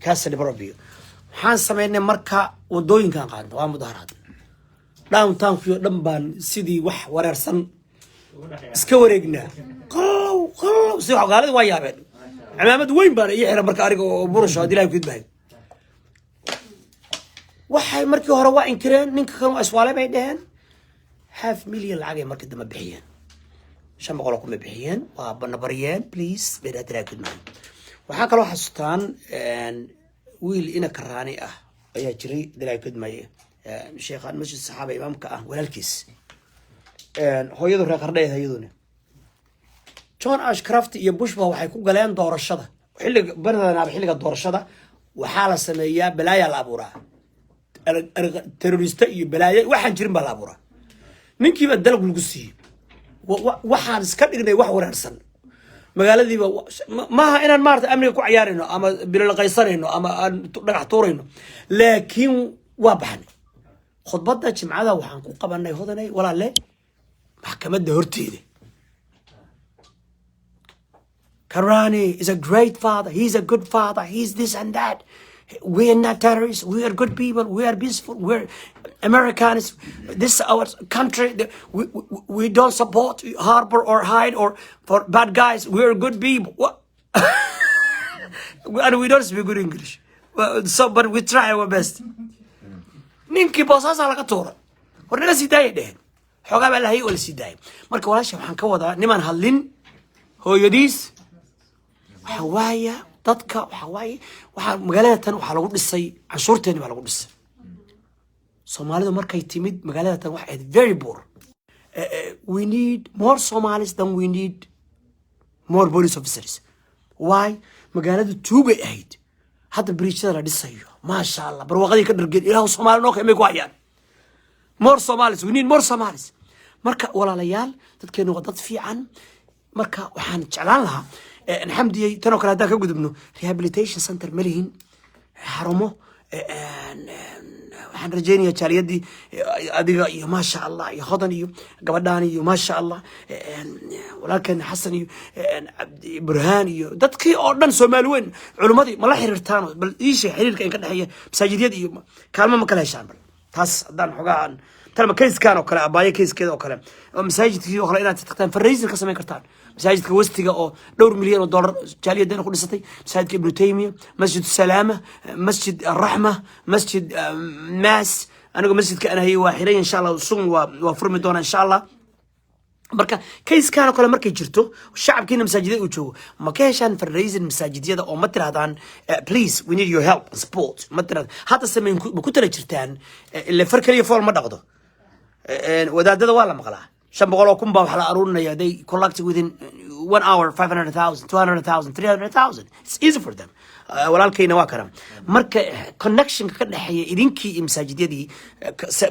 Castle Barabio waxaan sameynay marka wadooyinkan qaadno waa mudaharaad downtown fiyo dhan baan sidii wax wareersan iska wareegnaa qalow si xogaalada waa yaabeen cimaamad weyn baan ii xiran marka ariga oo burasho adilahay ku dibay waxay markii hore waa inkireen ninka kan waa iswaale bay dhaheen half million lacag ay markii dambe bixiyeen 500 kuma bixiyeen waa banabariyeen please bay adilahay ku dibay waxaa kaloo xasuustaan wiil ina karaani ah ayaa jiray adilahay ku dibay sheekhan masjid saxaaba imaamka ah walaalkiis hooyadu reer qardheed hayaduna John Ashcroft iyo Bushba waxay ku galeen doorashada xilliga barnaamijka xilliga doorashada waxaa la sameeyaa balaaya la abuuraa terrorista iyo balaaya waxaan jirin baa la abuuraa ninkiiba dalab lagu siiyay waxaan iska dhignay wax wareersan magaaladiiba maaha inaan maarta amniga ku ciyaarayno ama bilal qaysanayno ama aan dhagax tuurayno laakiin waa baxnay khudbada jimcada waxaan ku qabanay hodanay walaale maxkamadda horteeda Karani is a great father. He's a good father. He's this and that. We are not terrorists. We are good people. We are peaceful. We're Americans. This is our country. We don't support harbor or hide or for bad guys. We are good people. What? And we don't speak good English. But we try our best. ninkii boosaasa laga tuuray war nala sii daayay dheheen xoogaa baa lahayay oo la sii daayay marka walaasha waxaan ka wadaa nimaan hadlin hooyadiis waxa waaya dadka waxa waaye waxaa magaalada tan waxaa lagu dhisay canshuurteeni baa lagu dhisay Soomaalidu markay timid magaalada tan waxay very poor. We need more Somalis than we need more police officers. Why? magaaladu tuubay ahayd hadda bridge-da la dhisayo maasha Allah barwaaqadii ka dhargeen ilaahu Soomaali noo keenay ku hayaan more Somalis we need more Somalis marka walaalayaal dadkeenu waa dad fiican marka waxaan jeclaan lahaa alxamdiyay tan oo kale hadaan ka gudubno rehabilitation center malihin xarumo waxaan rajaynayaa jaaliyadii adiga iyo maasha Allah iyo hodan iyo gabadhaan iyo maasha Allah walaalkan Xasan iyo Burhaan iyo dadkii oo dhan Soomaali weyn culimadii ma la xiriirtaan bal iisha xiriirka in ka dhaxeeya masaajidiyada iyo kaalmo ma kala heshaan bal taas hadaan xogaan talma keyskan oo kale abaaye keyskeeda oo kale oo masaajidkii oo kale inaad tagtaan fundraising ka sameyn kartaan masaajidka wastiga oo $2 milyan jaaliyadana ku dhisatay masaajidka Ibn Taymiyyah masjid Salaama masjid Ar-Rahma masjid Maas anigu masjidka ana hay waa xiray insha Allah suun waa furmi doona insha Allah marka keyskan oo kale markay jirto shacabkiina masaajidada uu joogo ma ka heshaan fundraising masaajidiyada oo ma tiraadaan please we need your help and support ma tiraad hada sameyn ku tala jirtaan ila farkaliya fool ma dhaqdo wadaadada waa la maqlaa 500,000 baa waxa la aruurinaya they collect within 1 hour 500,000 200,000 300,000 it's easy for them walaalkayna waa kana marka connection ka dhaxeeya idinkii masaajidiyadii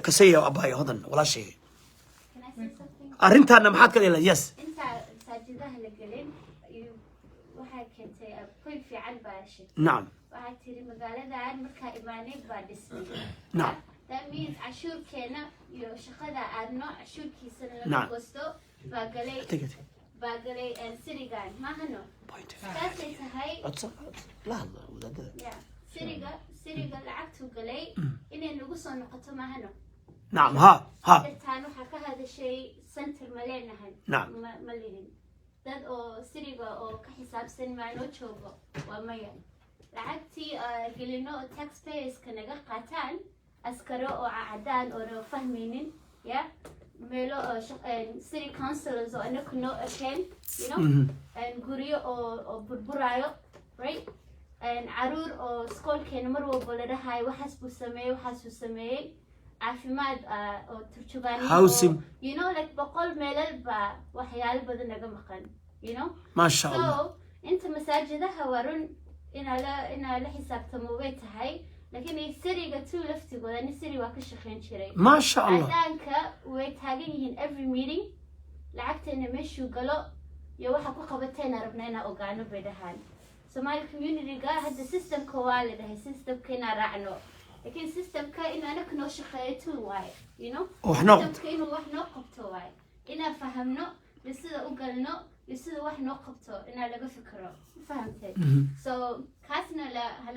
ka sayo abaayo hodan walaashay arrintaana maxaad ka leedahay yes inta masaajidaha la gelin waxay keentay point fiican baashi nacam waxay tiri magaaladan markaa imaanay baa dhismay nacam that means cashuurkeena iyo shaqada aadno cashuurkiisana Nacam. laga goosto baa galay sirigan maahano taasay tahay la hadla wadaadada yeah siriga lacagtu galay inay nagu soo noqoto maahano nacam ha dadtaan waxaa ka hadashay center ma leenahay Nacam. ma lihin dad oo siriga oo ka xisaabsan maanoo joogo waa maya lacagtii gelino oo taxpayerska naga qaataan askaro oo cadaan oo na fahmaynin ya meelo oo city councilors oo anaku noo ekeen you know guryo oo burburaayo right caruur oo iskoolkeena mar walba la dhahayo waxaas buu sameeyey caafimaad oo turjubaani Housing. you know like 100 meelal baa waxyaalo badan naga maqan you know maasha Allah so inta masaajidaha warun inaa la xisaabtamo way tahay laakiin siriga tuu laftigooda ni siri waa ka shaqeyn jiray maasha Allah cadaanka way taagan yihiin every meeting lacagteena meeshuu galo iyo waxa ku qabateena rabna inaa ogaano bay dhahaan Somali community-ga hadda systemka waa la dhahay systemka inaa raacno laakiin systemka in anaka noo shaqeeyo tuu waaye you know systemka inuu wax noo qabto waaye inaa fahamno iyo sida u galno iyo sida wax noo qabto inaa laga fikiro fahamtay so kaasna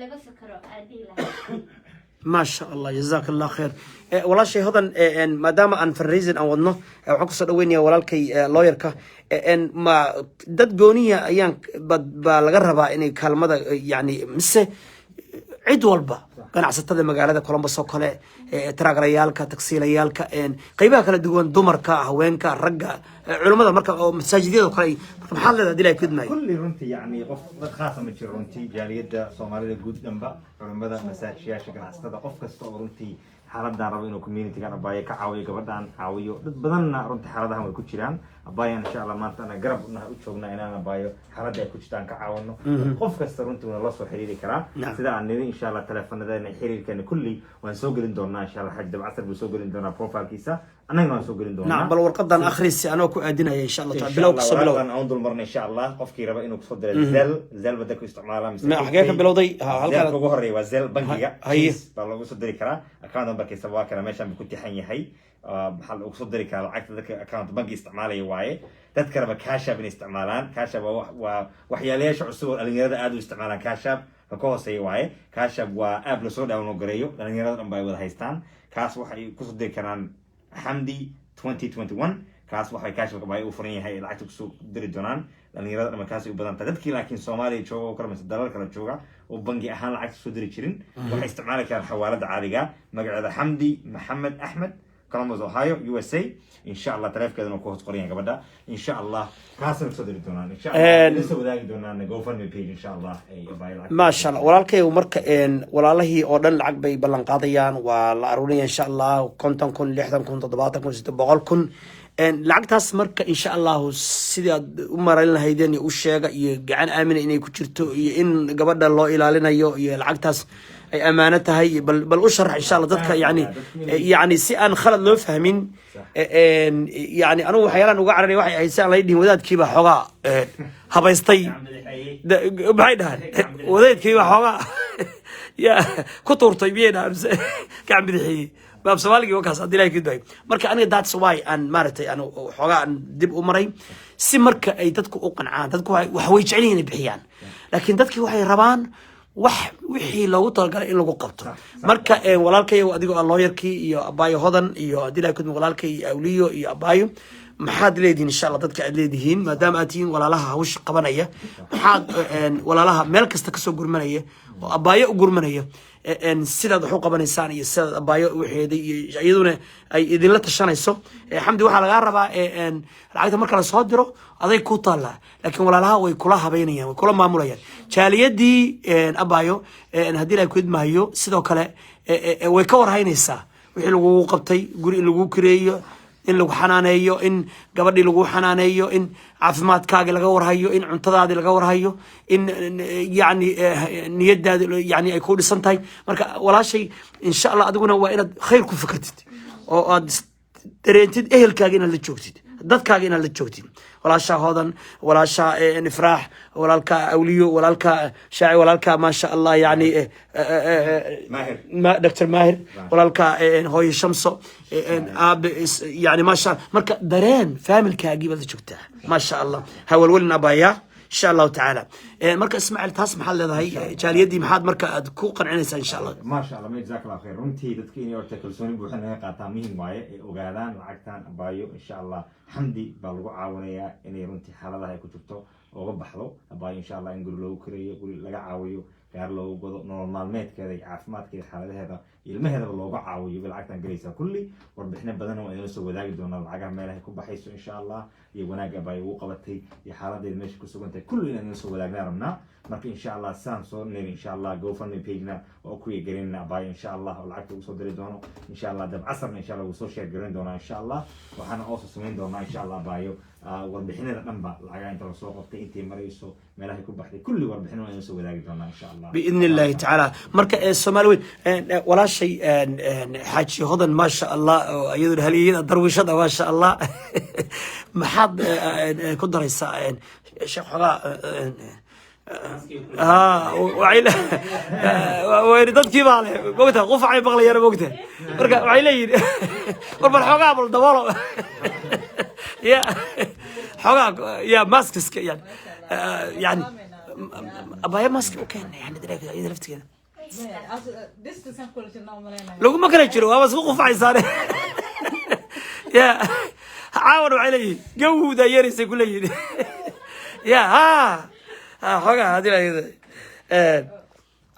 laga fikiro aadii lahaa ما شاء الله جزاك الله خير والله شيء هذا ما دام أن فريزن أو ضنه وحكوا صدقوني يا ولالكي لويركا إن ما دد جونية أيام بالجربة إني كلمة يعني مس عيد والبا كان عصت هذا مقالة كولومبوس وكله تراك ريالك تكسيل ريالك إن قيبها كلا دقون دمرك هوينك رجع علماء مركب أو مساجدين وكله محل هذا دليل كده ماي كل رنتي يعني قف خاصة من رنتي جالية صومالية جود جنبا علماء مساجد شكل عصت هذا قف كستو رنتي حالدان ربي إنه community كان أبايا كعوي قبردان عويو بدلنا رنتي حالدها هم كوتشيران أبايا إن شاء الله ما أنا قرب إنها أشوفنا إن أنا أبايا حالدها كوتشتان كعاونو قف كستو رنتي من الله سبحانه وتعالى سيدا عن إن شاء الله تلفنا ده نحيري كان كلي ونسوق لندورنا إن شاء الله حد بعثر بسوق لندورنا بروفايل كيسا أنا ما نسوق لندورنا نعم بل ورقدان آخريسي أنا وكو أدينا إن شاء الله تعالى بلوك بلوك أنا أنظر مرة إن شاء الله قف كي ربي إنه كصدر زل بدك استعمالها ما حكيك بلودي زل كوجهري وزل بنكية هي بالله صدري كرا أكاونت بنكي سواء كنا ماشان بكنت حني هاي بحال صدري كرا العكس ذاك أكاونت بنكي استعماله واعي dad kaleba kashab inay isticmaalaan kashab waa waxyaalayaasha cusub oo dhalinyarada aad u isticmaalaan kashab ka hooseeya waaye kashab waa app lasoo download gareeyo dhalinyarada dhan bay wada haystaan kaas waxay kusoo diri karaan xamdi 2021 kaas waxay kashab bay u furan yahay lacagta kusoo diri doonaan dhalinyarada dhan kaas ay u badan tahay dadkii laakiin Soomaaliya jooga oo kala dalal kala jooga oo bangi ahaan lacagta soo diri jirin waxay isticmaali karaan xawaalada caadiga magaceeda xamdi maxamed axmed Columbus Ohio USA إن شاء الله تلف كذا نكون قريان قبلها إن شاء الله كاسر صدر دونان إن شاء الله لسه وذاك دونان GoFundMe page إن شاء الله ما شاء الله ولا الكي ومرك إن ولا له أردن العقبة بلن قاضيان ولا أروني إن شاء الله كنتم كن لحدم كن تضباطكم ست بقولكم إن العقد مرك إن شاء الله سيد أمر لنا هيدين وشجع يجعل آمن إني كترتو إن قبل الله إلى لنا العقد أي أمانتها هي بل أشرح إن شاء الله ذاتك يعني سئان خلد لو فهمين يعني أنا وحيانا وقعرني واحد هيسأل ليدي وذات كيبا حقا هبايستي بعيدها وذات كيبا حقا يا كتور طيبين كعم بدحي باب سوالي وكاس أدي لاي كده مركا أنا دات سواي أن مارتي أنا حقا أن دب أمري سي مركا أي دتكو أقنعان دتكو وحوي جعلين بحيان لكن دتكو وحي ربان wixii loogu talagalay in lagu qabto marka walaalkay adigoo lawyer-kii iyo abaayo hodan iyo adilaa ku walaalkay awliyo iyo abaayo maxaad leediin insha Allah dadka aad leedihiin maadaama aad tihiin walaalaha hawsh qabanaya maxaad walaalaha meel kasta ka soo gurmanaya oo abaayo u gurmanaya sidaad wax u qabanaysaan iyo sidaad abaayo wixeeday iyo iyaduna ay idinla tashanayso xamdi waxa laga rabaa lacagta marka la soo diro aday ku taala laakiin walaalaha way kula habeynayaan way kula maamulayaan jaaliyadii abaayo hadii la ku idmaayo sidoo kale way ka warhaynaysaa wixii lagu qabtay guri lagu kireeyo in lagu xanaaneeyo in gabadhii lagu xanaaneeyo in caafimaadkaaga laga warhayo in cuntadaada laga warhayo in yani niyadaada yani ay ku dhisan tahay marka walaashay insha Allah adiguna waa inaad khayr ku fikirtid oo aad dareentid ehelkaaga inaad la joogtid dadkaaga inaad la joogtid walaasha hodan walaasha ifraax walaalka awliyo walaalka shaaci walaalka ma sha Allah yani دكتور ماهر walaalka hooyo shamso aab yani ma sha marka dareen familkaaga baad joogtaa ma sha Allah hawal walna abaya إن شاء الله تعالى مركز إسماعيل تاس محل هذا جاليدي محاد مركز كوقن عنيسا إن شاء الله ما شاء الله ما جزاك الله خير رنتي تذكيني أرتكل سوني بوحنا قاتامين واي وقادان وعكتان أبايو إن شاء الله حمدي بالغو عاونيا إني رنتي حالة هاي كتبتو وغبحلو أبايو إن شاء الله نقول له كريه يقول لقى عاويو gaar loogu godo nolol maalmeedkeeda iyo caafimaadkeeda xaaladaheeda ilmaheedaba looga caawiyo bilcagtan galaysa kulli warbixino badan oo idin soo wadaagi doona lacagaha meelaha ku baxayso insha Allah iyo wanaaga bay ugu qabatay iyo xaaladeeda meesha ku sugantay kulli inaan soo wadaagna rabnaa marka insha Allah saan soo neeri insha Allah GoFundMe page-na oo ku yeegalina bay insha Allah lacagta ugu soo diri doono insha Allah dab casarna insha Allah ugu soo share garin doona insha Allah waxaan oo sameyn doona insha Allah bayo warbixinada dhanba lacagaha inta soo qabtay intii marayso meelaha ku baxday kulli warbixino inaan soo wadaagi doona insha Allah بإذن الله تعالى مركز الصومالي ولا شيء حاجي هذا ما شاء الله يدور هليين درويش هذا ما شاء الله ما حد قدر يساعد شيخ حلا وعيله ويردد كيف عليه وقتها قفع يبغى يا وقتها مركز وعيله وربع حقا بالدوالو يا حقا يا ماسكس يعني يعني أبايا ماسك أوكي يعني دلوقتي إذا لفت كذا لو ما كان يشروا بس وقف عيسار يا عاونوا علي جو ذا يريس يقول لي يا ها حاجة هذه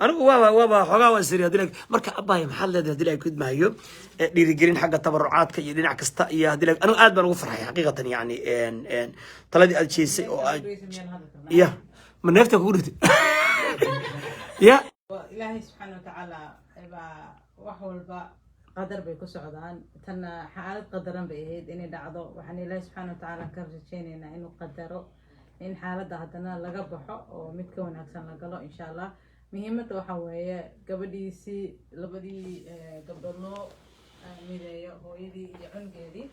أنا وابا حاجة وسرية هذه مركب أبايا محل هذه كود ما هي ديرين حاجة تبرعات كي يدين عكستا يا هذه أنا قاعد بنوفرها حقيقة يعني إن طلعت الشيء يا من نفتك قولت يا إلهي سبحانه وتعالى وحول قدر بيكو سعودان تنا حالة قدران بيهيد إني دعضو وحني إلهي سبحانه وتعالى كرجينينا إنه قدرو إن حالة هدنا لقبحو ومتكون أكسان لقلو إن شاء الله مهمة وحوية قبدي سي لبدي قبلو ميدايو هو يدي عنقيدي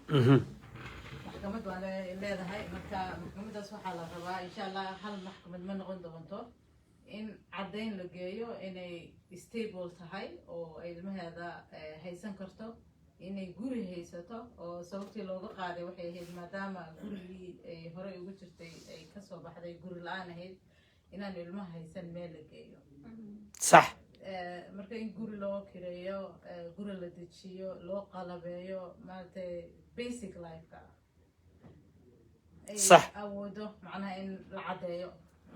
محكمة وأنا leedahay marka maxkamadaas waxaa la rabaa insha Allah hal maxkamad ma noqon doonto in cadeyn la geeyo inay stable tahay oo ilmaheeda haysan karto inay guri haysato oo sababtii looga qaaday waxay ahayd maadaama gurigii ay horey ugu jirtay ay kasoo baxday guri la-aan ahayd inaan ilmaha haysan meel la geeyo صح marka in guri loo kireeyo guri la dejiyo loo qalabeeyo maaragtay basic lifeka صح awoodo macnaha in la cadeeyo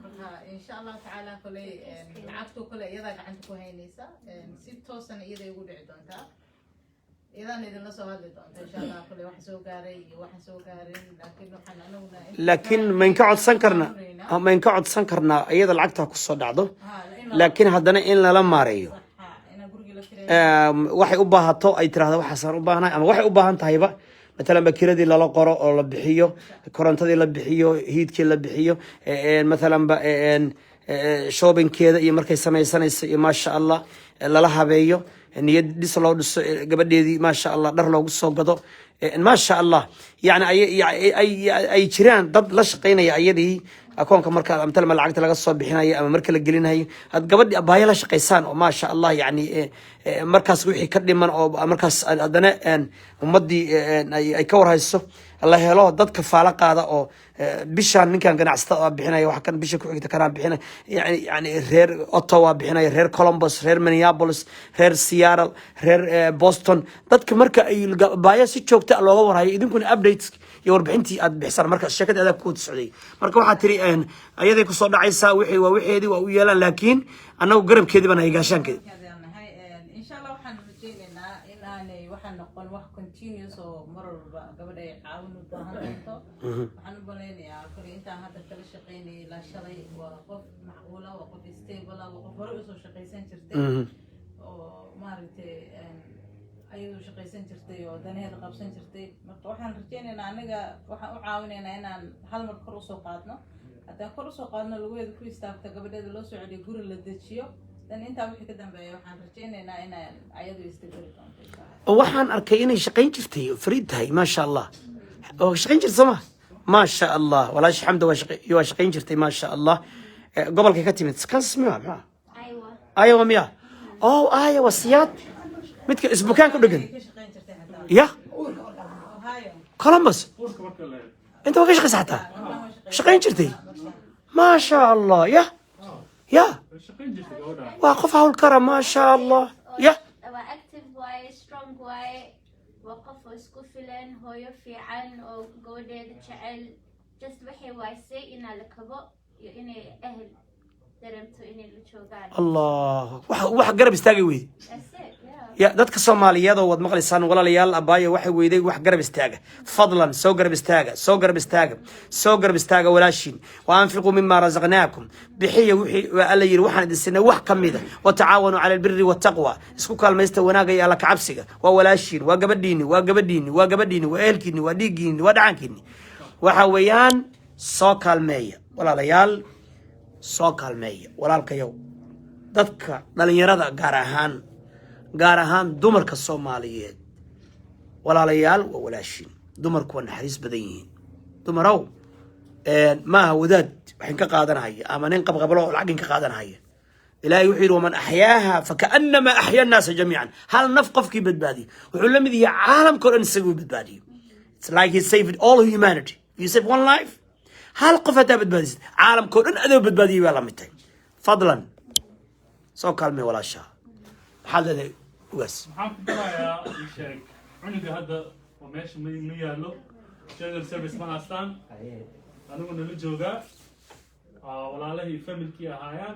marka insha allah tacaala koley lacagtu kole iyadaa gacanta ku haynaysa si toosana iyaday ugu dhici doontaa iyadaan idinla soo hadli doonta insha allah koley waxa soo gaaray iyo waxa soo gaarin laakiin waxaan anaguna لكن ما ينكعد كرنا ما ينكعد كرنا أيضا العقدها كسر دعضه لكن هذا إن لا ماريو ina guriga la kireeyo waxay u baahato ay tiraahdo waxaan u baahanahay ama waxay u baahan tahayba مثلا بكيردي لا قرا او لا بخيو كورنتدي لا بخيو هيدكي لا بخيو مثلا shopping-keeda iyo markay samaysanayso iyo maasha Allah lala habeeyo niyad dhis loo dhiso gabadheedii maasha Allah dhar loogu soo gado maasha Allah yani ay jiraan dad la shaqeynaya ayadii akoonka marka amtal ma lacagta laga soo bixinayo ama marka la gelinayo had gabadhii abaayo la shaqeysaan oo maasha Allah yani markaas wixii ka dhiman oo markaas adana ummadii ay ka warhayso Allah helo dadka faala qaada oo bishaan ninkan ganacsatada bixinaya wax kan bisha ku xigta kana bixinaya yani reer Ottawa bixinaya reer Columbus reer Minneapolis reer Seattle reer Boston dadka marka ay baaya si joogta looga warhayo idinkuna updates iyo warbixintii aad bixsan marka shirkada aad ku socday marka waxa tiri ayaday ku soo dhacaysa wixii waa wixeedii waa u yeelan laakiin anagu garabkeedii baan ay gaashaankeed insha allah waxaan rajeynaynaa in aanay waxaan noqon wax continuous oo mar walba gabadha ay caawin u baahan doonto waxaan u baleynayaa kale intaan hadda kala shaqeynayay ilaa shalay waa qof macquula waa qof stable waa qof hore usoo shaqeysan jirtay oo maaragtay ayadoo shaqeysan jirtay oo danaheeda qabsan jirtay marka waxaan rajeynaynaa anaga waxaan u caawinaynaa inaan hal mar kor usoo qaadno haddaan kor usoo qaadno lugeeda ku istaagto gabadheeda loo soo celiyo guri la dejiyo dan intaa wixii ka dambeeya waxaan rajeynaynaa inaan ayadu istabari doonto waxaan arkay inay shaqeyn jirtay fariid tahay maasha Allah oo shaqeyn jirtay sama maasha Allah walaashi xamda waa shaqeyn jirtay maasha Allah gobolka ka timid kan smiya ma aywa miya oo aywa siyaad midka isbukaan ku dhagan ya Columbus انت ما كاش حتى شقين جرتي ما شاء الله يا واقف حول الكرم ما شاء الله يا active واي strong واي وقف اسكو فيلن هو يفعل او قودة تشعل just وحي واي سي إنا لكبو إني أهل درمتو إني لشوغان الله واحد قرب استاقي ويدي يا dadka Soomaaliyeed oo wad maqlaysaan walaalayaal abaayo waxay weeday wax garab istaaga fadlan soo garab istaaga walaashin wa anfiqu mimma razaqnaakum bixiya wixii alla yiri waxaan idin siinay wax kamida wa taawanu ala albirri wat taqwa isku kaalmaysta wanaaga iyo alla ka cabsiga waa walaashin waa gabadhiini waa ehelkiini waa dhiigiini waa dhacankiini waxa weeyaan soo kaalmeeya walaalayaal soo kaalmeeya walaalkayow dadka dhalinyarada gaar ahaan dumarka Soomaaliyeed walaalayaal waa walaashin dumarku waa naxariis badan yihiin dumarow maaha wadaad waxaan ka qaadanaya ama nin qabqablo lacag ka qaadanaya ilaahay wuxuu yiri waman ahyaaha fakaannama ahya an-nas jami'an hal naf qofkii badbaadi wuxuu la mid yahay caalamka oo dhan isagu badbaadi it's like he saved all humanity you save one life hal qof hada badbaadis caalamka oo dhan adoo badbaadiyay baa la mid tahay fadlan soo kaalmay walaasha حالة وس. محمد يا شيخ عنق هذا وماشي ميالو شغل سيرفيس ما أستان أنا قلنا للجوجا ولا له فاميل كي هايان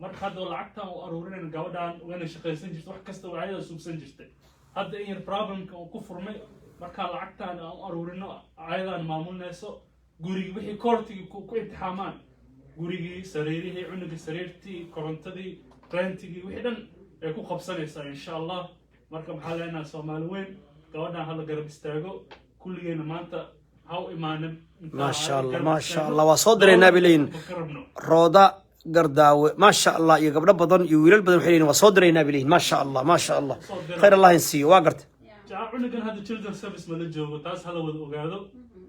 مرة هذا العقد وأرورين الجودان وين الشقي سنجت وحكست وعيا سوق سنجت هذا إيه البروبلم كفر مي مرة العقد أنا أرورين عيا معمول ناسو جوري وحي كورتي كويت حامان جوري سريري عنق سريرتي كورنتدي رنتي وحدن ku qabsanaysa insha Allah marka maxaa leenahay Soomaali weyn gabadhan hal garab istaago kulligeena maanta ha u imaanin ma sha Allah waa soo direynaa bilayn rooda gardaawe ma sha Allah iyo gabdho badan iyo wiilal badan waxay leeyihiin waa soo direynaa bilayn ma sha Allah khayr Allah insiyo waa gartay cunugan hada children service ma la joogo taas hala wada ogaado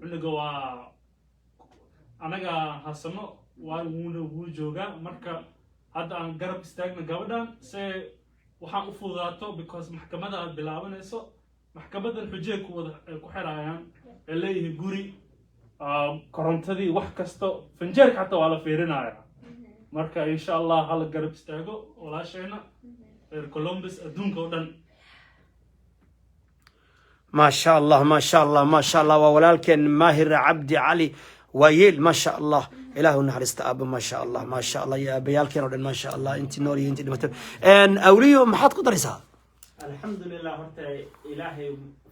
cunuga waa anaga hasano waa wuu joogaa marka hadda aan garab istaagna gabadhan waxaan u fududaato because maxkamada aad bilaabanayso maxkamadan xujee ku wada ku xirayaan ay leeyihiin guri korontadii wax kasto fanjeerka xataa waa la fiirinaya marka insha allah hala garab istaago walaasheena reer Columbus adduunka oo dhan ما شاء الله ما شاء الله ما شاء الله ولكن ماهر عبد علي ويل ما شاء الله إله نحرست أب ما شاء الله ما شاء الله يا بيالك ما شاء الله أنت نوري أنت نمتر أن أوليه ما حد قدر يسا الحمد لله هرت إلهي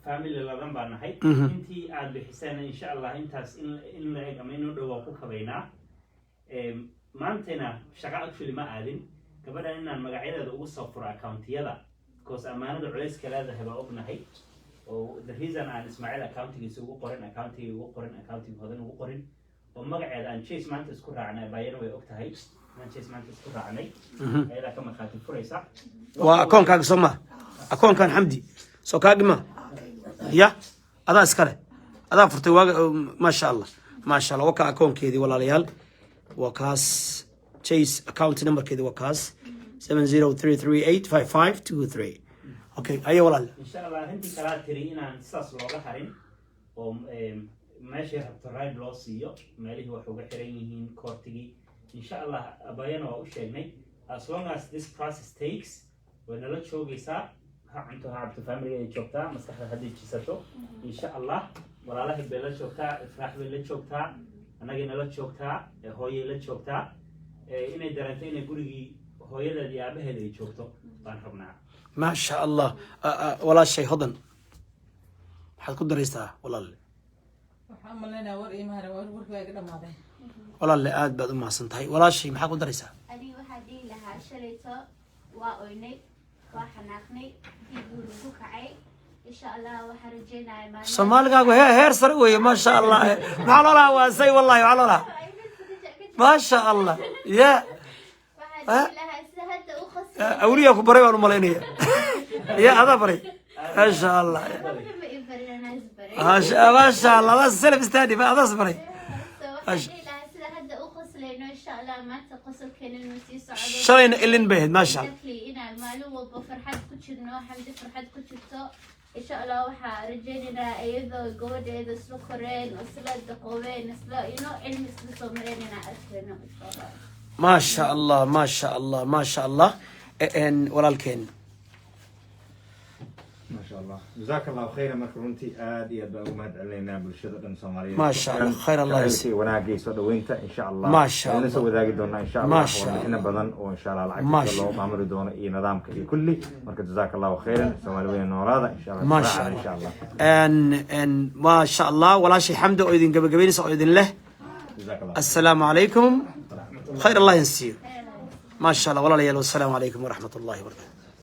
فاميلي لغن بانا هاي انتي عاد بحسان إن شاء الله انتاس إن لعيق أمينو دواقوك بينا ما انتنا شقاء أكشولي ما آدين كبدا إننا المقاعدة دو صفر أكاونتي يلا كوس أمانة دو عريس كلا ذهب أبنا هاي و the reason aan Ismail accounting isugu qorin accounting hodan ugu qorin oo magaceeda aan Chase maanta isku raacnay bayana way ogtahay aan Chase maanta isku raacnay ayada ka marxaati furaysa waa akoonkaaga Soomaa akoonkan Xamdi soo kaagima ya adaa iskale adaa furtay waaga ma sha Allah waka akoonkeedii walaalayaal waa kaas Chase account numberkeedii waa kaas 7033855523 اوكي اي والله ان شاء الله انت كلا تري ان ساس لوغا حرين oo meesha rabto raid loo siiyo meelihii wax uga xiran yihiin koortigi insha Allah abayana waa u sheegnay as long as this process takes when la joogaysa ha cunto ha abto family ay joogtaa maskaxda hadii jisato insha Allah walaalaha bay la joogtaa ifraax bay la joogtaa anagina la joogtaa hooyay la joogtaa inay dareentay inay gurigii hooyadeed iyo aabaheed ay joogto baan rabnaa ما شاء الله ولا شيء هضن حتكون دريستها والله waxaan maleynayaa war iimaha warka waa iga dhamaaday والله aad baad u mahadsantahay ولا شيء maxaa ku daraysaa ani waxa dhihi lahaa shalayto waa oynay waa xanaaqnay dib uu ugu kacay insha Allah waxa rajeenayaa maalin Soomaaligaagu heer sare weeye ma sha Allah maxaa loo lahaa waa say wallahi waxa loo lahaa ما شاء الله يا أولياء كبري وأنا ملينية يا هذا بري ما شاء الله ما شاء الله هذا السلف استادي هذا صبري شرين اللي نبهد ما شاء إن شاء الله وحا رجالنا أيضا قوة أيضا سلو كورين وسلو دقوين سلو علم سلو سومريننا أرسلنا إن شاء الله ما شاء الله ما شاء الله ما شاء الله إن ولكن ما شاء الله جزاك الله خيرا مركرونتي آدي أدبا ومهد علينا بالشدة الصومالية ما شاء الله خير الله يسلمك وناقي صدق وانت إن شاء الله ما شاء الله نسوي ذاك دونا إن شاء الله ما شاء الله إحنا بدن وإن شاء الله ما العكس شاء الله معمر دونا إيه نظام كلي مركز جزاك الله خيرا الصوماليين نورادا إن شاء الله ما شاء إن شاء الله إن ما شاء الله ولا شيء حمد وإذن قبل قبل سعيد له جزاك الله السلام عليكم خير الله ينسيه ما شاء الله والله والسلام عليكم ورحمة الله وبركاته